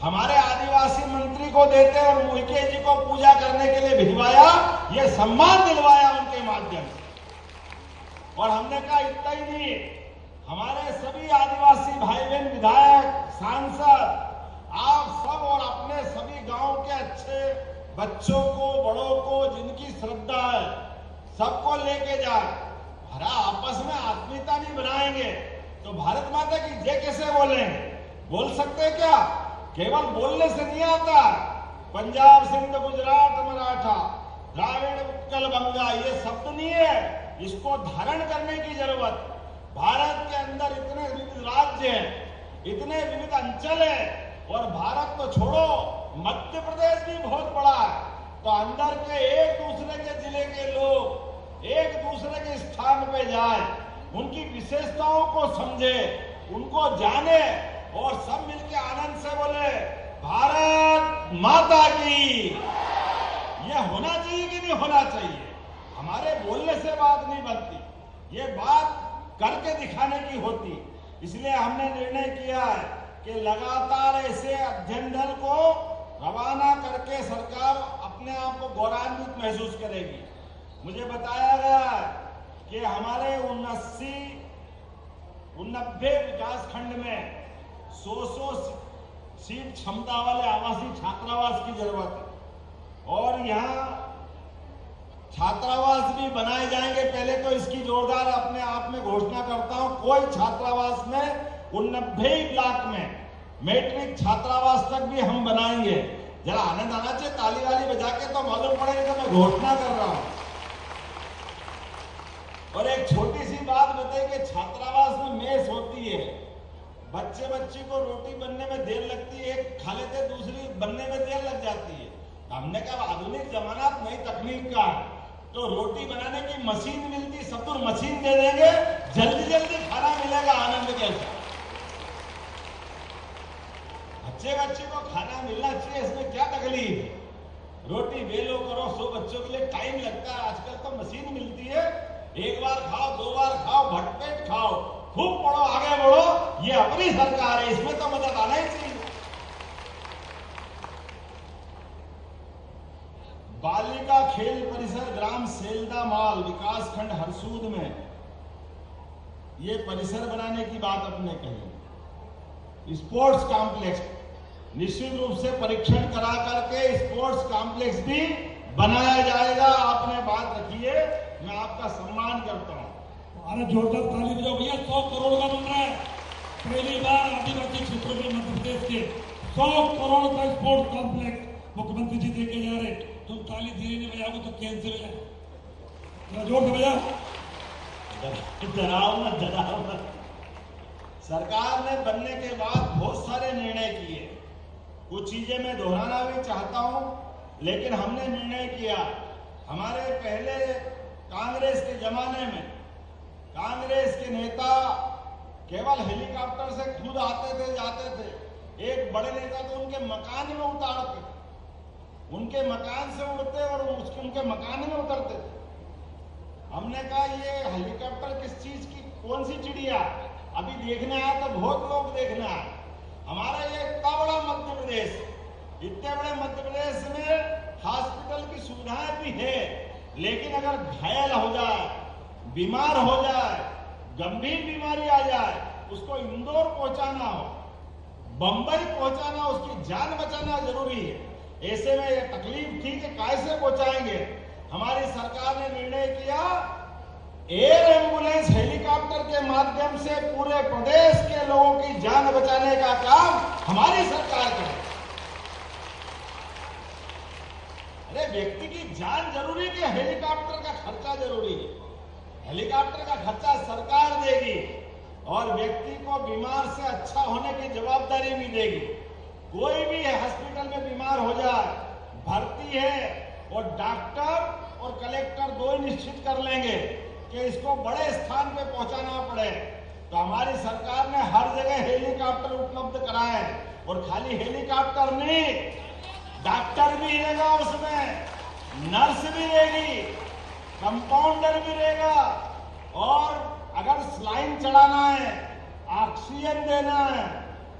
हमारे आदिवासी मंत्री को देते और मुइके जी को पूजा करने के लिए भिजवाया, ये सम्मान दिलवाया उनके माध्यम से। और हमने कहा इतना ही नहीं, हमारे सभी आदिवासी भाई बहन, विधायक, सांसद, आप सब और अपने सभी गांव के अच्छे बच्चों को, बड़ों को, जिनकी श्रद्धा है, सबको लेके जाए। हरा आपस में आत्मीयता नहीं बनाएंगे तो भारत माता की जय कैसे बोलेंगे? बोल सकते हैं क्या? केवल बोलने से नहीं आता। पंजाब, सिंध, गुजरात, मराठा, द्राविड़, उत्कल, बंगा, ये शब्द नहीं है, इसको धारण करने की जरूरत। भारत के अंदर इतने विविध राज्य हैं, इतने विविध अंचल है, और भारत तो छोड़ो, मध्य प्रदेश भी बहुत बड़ा है। तो अंदर के एक दूसरे के जिले के लोग एक दूसरे के स्थान पे जाए, उनकी विशेषताओं को समझे, उनको जाने, और सब मिलकर आनंद से बोले भारत माता की। ये होना चाहिए कि नहीं होना चाहिए? हमारे बोलने से बात नहीं बनती, ये बात करके दिखाने की होती। इसलिए हमने निर्णय किया है कि लगातार ऐसे अध्ययन दल को रवाना करके सरकार अपने आप को गौरवान्वित महसूस करेगी। मुझे बताया गया है कि हमारे 89 विकास खंड में 100 सीट क्षमता वाले आवासीय छात्रावास की जरूरत है, और यहाँ छात्रावास भी बनाए जाएंगे। पहले तो इसकी जोरदार अपने आप में घोषणा करता हूं, कोई छात्रावास में 89 ब्लॉक में मैट्रिक छात्रावास तक भी हम बनाएंगे। जरा आनंद आना चाहिए, ताली वाली बजा के तो मालूम पड़ेगा कि मैं घोषणा कर रहा हूं। और एक छोटी सी बात बताइए कि छात्रावास में मेस होती है, बच्ची को रोटी बनने में देर लगती है, एक खा लेते दूसरी बनने में देर लग जाती है। हमने कहा आधुनिक जमाना नई तकनीक का, तो रोटी बनाने की मशीन मिलती, सब तो मशीन दे देंगे, जल्दी जल्दी खाना मिलेगा आनंद के साथ। बच्चे को खाना मिलना चाहिए, इसमें क्या तकलीफ है? रोटी बेलो करो, 100 बच्चों के लिए टाइम लगता है। आजकल तो मशीन मिलती है, एक बार खाओ, 2 बार खाओ, भटपेट खाओ, खूब पढ़ो, आगे बढ़ो। ये अपनी सरकार है, इसमें तो मदद आना ही चाहिए। बालिका खेल परिसर ग्राम सेल्दा माल विकास खंड हरसूद में ये परिसर बनाने की बात अपने कही। स्पोर्ट्स कॉम्प्लेक्स निश्चित रूप से परीक्षण करा करके स्पोर्ट्स कॉम्प्लेक्स भी बनाया जाएगा। आपने बात रखी है, मैं आपका सम्मान करता हूं। अरे जोरदार ताली बजाओ भैया। 100 करोड़ का बन रहा है, पहली बार आदिवासी क्षेत्रों में मध्य प्रदेश के 100 करोड़ का स्पोर्ट्स कॉम्प्लेक्स मुख्यमंत्री जी देके जा रहे। तुम ताली धीरे नहीं बजाओगे तो कैंसिल हो जाए, जोर से बजाओ। डराओ मत। सरकार ने बनने के बाद बहुत सारे निर्णय किए, कुछ चीजें मैं दोहराना भी चाहता हूं, लेकिन हमने निर्णय किया। हमारे पहले कांग्रेस के जमाने में कांग्रेस के नेता केवल हेलीकॉप्टर से खुद आते थे, जाते थे। एक बड़े नेता तो उनके मकान में उतारते, उनके मकान से उड़ते और उनके मकान में उतरते थे। हमने कहा ये हेलीकॉप्टर किस चीज की, कौन सी चिड़िया? अभी देखने आया तो बहुत लोग देखने आए। हमारा ये इतना बड़ा मध्य प्रदेश, इतने बड़े मध्य प्रदेश में हॉस्पिटल की सुविधाएं भी है, लेकिन अगर घायल हो जाए, बीमार हो जाए, गंभीर बीमारी आ जाए, उसको इंदौर पहुंचाना हो, बंबई पहुंचाना, उसकी जान बचाना जरूरी है। ऐसे में ये तकलीफ थी कि कैसे पहुंचाएंगे। हमारी सरकार ने निर्णय किया एयर एम्बुलेंस हेलीकॉप्टर के माध्यम से पूरे प्रदेश के लोगों की जान बचाने का काम हमारी सरकार करे। अरे व्यक्ति की जान जरूरी कि हेलीकॉप्टर का खर्चा जरूरी है? हेलीकॉप्टर का खर्चा सरकार देगी और व्यक्ति को बीमार से अच्छा होने की जवाबदारी भी देगी। कोई भी हॉस्पिटल में बीमार हो जाए, भर्ती है, और डॉक्टर और कलेक्टर दो ही निश्चित कर लेंगे कि इसको बड़े स्थान पे पहुंचाना पड़े। तो हमारी सरकार ने हर जगह हेलीकॉप्टर उपलब्ध कराए हैं। और खाली हेलीकॉप्टर नहीं, डॉक्टर भी रहेगा उसमें, नर्स भी रहेगी, कंपाउंडर भी रहेगा, और अगर स्लाइन चढ़ाना है, ऑक्सीजन देना है,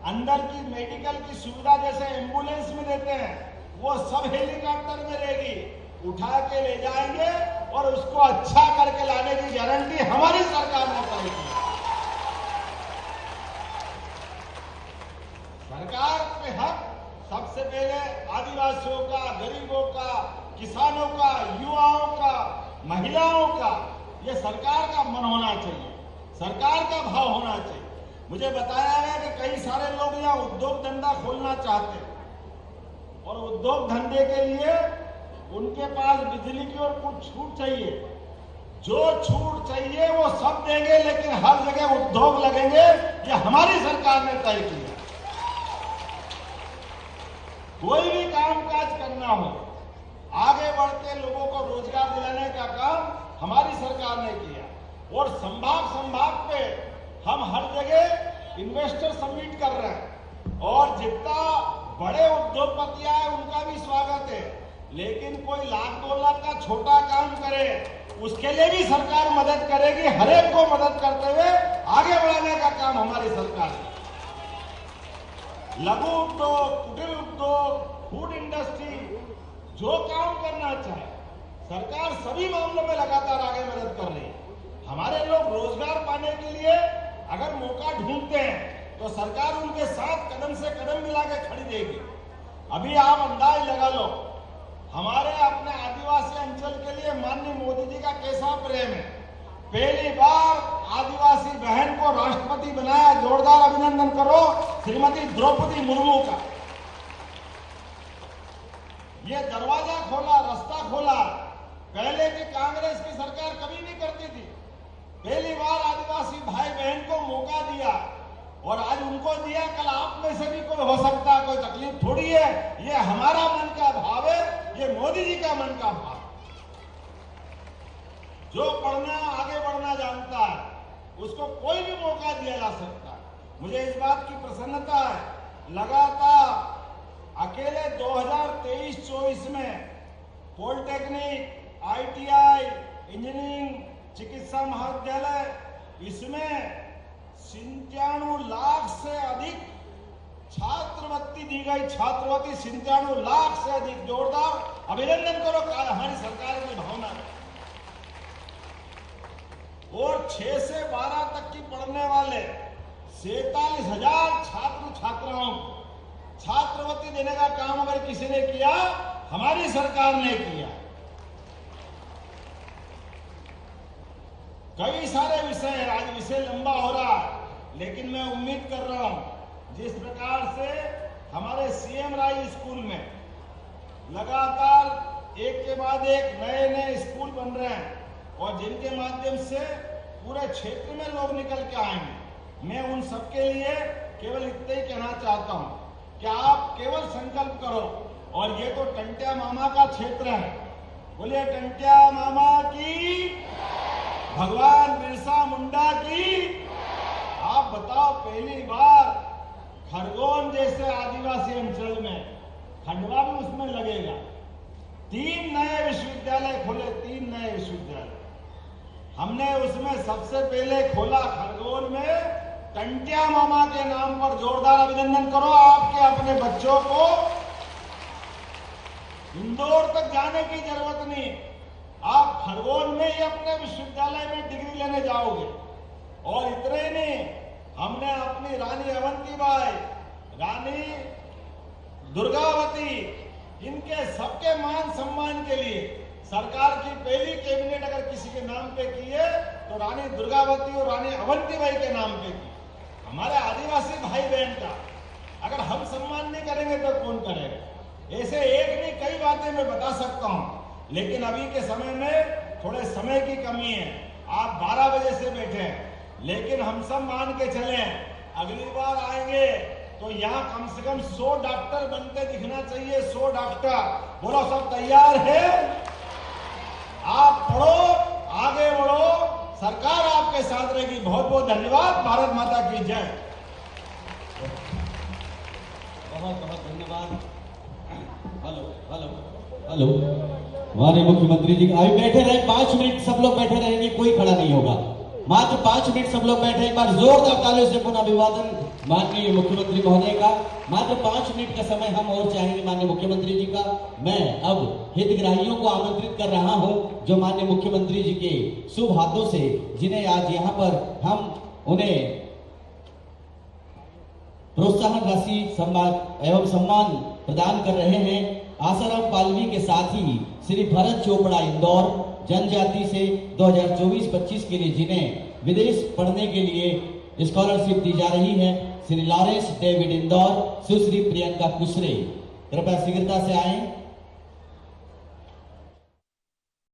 अंदर की मेडिकल की सुविधा जैसे एम्बुलेंस में देते हैं, वो सब हेलीकॉप्टर में रहेगी। उठा के ले जाएंगे और उसको अच्छा करके लाने की गारंटी हमारी सरकार ने तय की। सरकार के हक सबसे पहले आदिवासियों का, गरीबों का, किसानों का, युवाओं का, महिलाओं का, ये सरकार का मन होना चाहिए, सरकार का भाव होना चाहिए। मुझे बताया गया कि कई सारे लोग यहाँ उद्योग धंधा खोलना चाहते हैं और उद्योग धंधे के लिए उनके पास बिजली की और कुछ छूट चाहिए। जो छूट चाहिए वो सब देंगे, लेकिन हर जगह उद्योग लगेंगे, ये हमारी सरकार ने तय किया। कोई भी काम काज करना हो, आगे बढ़ते लोगों को रोजगार दिलाने का काम हमारी सरकार ने किया। और संभाग पे हम हर जगह इन्वेस्टर समिट कर रहे हैं और जितना बड़े उद्योगपति आए उनका भी स्वागत है, लेकिन कोई लाख 2 लाख का छोटा काम करे उसके लिए भी सरकार मदद करेगी। हर एक को मदद करते हुए आगे बढ़ाने का काम हमारी सरकार है। लघु उद्योग, कुटीर उद्योग, फूड इंडस्ट्री, जो काम करना चाहे सरकार सभी मामलों में लगातार आगे मदद कर रही है। हमारे लोग रोजगार पाने के लिए अगर मौका ढूंढते हैं तो सरकार उनके साथ कदम से कदम मिला के खड़ी देगी। अभी आप अंदाज लगा लो, हमारे अपने आदिवासी अंचल के लिए माननीय मोदी जी का कैसा प्रेम है। पहली बार आदिवासी बहन को राष्ट्रपति बनाया, जोरदार अभिनंदन करो श्रीमती द्रौपदी मुर्मू का। ये दरवाजा खोला, रास्ता खोला, पहले की कांग्रेस की सरकार कभी नहीं करती थी। पहली बार आदिवासी भाई बहन को मौका दिया और आज उनको दिया, कल आप में से भी कोई हो सकता है, कोई तकलीफ थोड़ी है। ये हमारा मन का भाव है, ये मोदी जी का मन का भाव। जो पढ़ना, आगे बढ़ना जानता है उसको कोई भी मौका दिया जा सकता है। मुझे इस बात की प्रसन्नता है, लगातार अकेले 2023-24 में पॉलिटेक्निक, ITI, इंजीनियरिंग, चिकित्सा महाविद्यालय, इसमें 97 लाख से अधिक छात्रवृत्ति दी गई। छात्रवृत्ति 97 लाख से अधिक। जोरदार अभिनंदन करो हमारी सरकार की भावना है। और 6 से 12 तक की पढ़ने वाले 47,000 छात्र छात्राओं को छात्रवृत्ति देने का काम अगर किसी ने किया, हमारी सरकार ने किया। कई सारे विषय हैं, आज विषय लंबा हो रहा है, लेकिन मैं उम्मीद कर रहा हूं जिस प्रकार से हमारे सीएम राय स्कूल में लगातार एक के बाद एक नए नए स्कूल बन रहे हैं और जिनके माध्यम से पूरे क्षेत्र में लोग निकल के आएंगे, मैं उन सबके लिए केवल इतना ही कहना चाहता हूं कि आप केवल संकल्प करो। और ये तो टंट्या मामा का क्षेत्र है, बोलिए टंट्या मामा की, भगवान बिरसा मुंडा की। आप बताओ, पहली बार खरगोन जैसे आदिवासी अंचल में खंडवा भी उसमें लगेगा। 3 नए विश्वविद्यालय खोले, 3 नए विश्वविद्यालय हमने उसमें सबसे पहले खोला खरगोन में टंट्या मामा के नाम पर। जोरदार अभिनंदन करो आपके अपने बच्चों को। इंदौर तक जाने की जरूरत नहीं, आप खरगोन में ही अपने विश्वविद्यालय में डिग्री लेने जाओगे। और इतने नहीं, हमने अपनी रानी अवंतीबाई, रानी दुर्गावती, इनके सबके मान सम्मान के लिए सरकार की पहली कैबिनेट अगर किसी के नाम पे की है तो रानी दुर्गावती और रानी अवंतीबाई के नाम पे की। हमारे आदिवासी भाई बहन का अगर हम सम्मान नहीं करेंगे तो कौन करेगा। ऐसे एक नहीं कई बातें मैं बता सकता हूं, लेकिन अभी के समय में थोड़े समय की कमी है। आप 12 बजे से बैठे हैं, लेकिन हम सब मान के चले अगली बार आएंगे तो यहाँ कम से कम 100 डॉक्टर बनते दिखना चाहिए। 100 डॉक्टर। बोलो सब तैयार है? आप पढ़ो, आगे बढ़ो, सरकार आपके साथ याद रहेगी। बहुत बहुत धन्यवाद। भारत माता की जय। बहुत बहुत धन्यवाद। हेलो हेलो हेलो, हमारे मुख्यमंत्री जी अभी बैठे रहे 5 मिनट, सब लोग बैठे रहेंगे, कोई खड़ा नहीं होगा। मात्र 5 मिनट सब लोग बैठे। एक बार जोरदार तालियों से पुनः अभिवादन माननीय मुख्यमंत्री महोदय का। मात्र 5 मिनट का समय हम और चाहेंगे माननीय मुख्यमंत्री जी का। मैं अब हितग्राहियों को आमंत्रित कर रहा हूं, जो माननीय मुख्यमंत्री जी के शुभ हाथों से, जिन्हें आज यहाँ पर हम उन्हें प्रोत्साहन राशि एवं सम्मान प्रदान कर रहे हैं। आसाराम पालवी के साथ ही श्री भरत चोपड़ा इंदौर जनजाति से 2024-25 के लिए जिन्हें विदेश पढ़ने के लिए स्कॉलरशिप दी जा रही है, श्री लॉरेंस डेविड इंदौर, सुश्री प्रियंका कुशरे, कृपया शीघ्रता से आएं।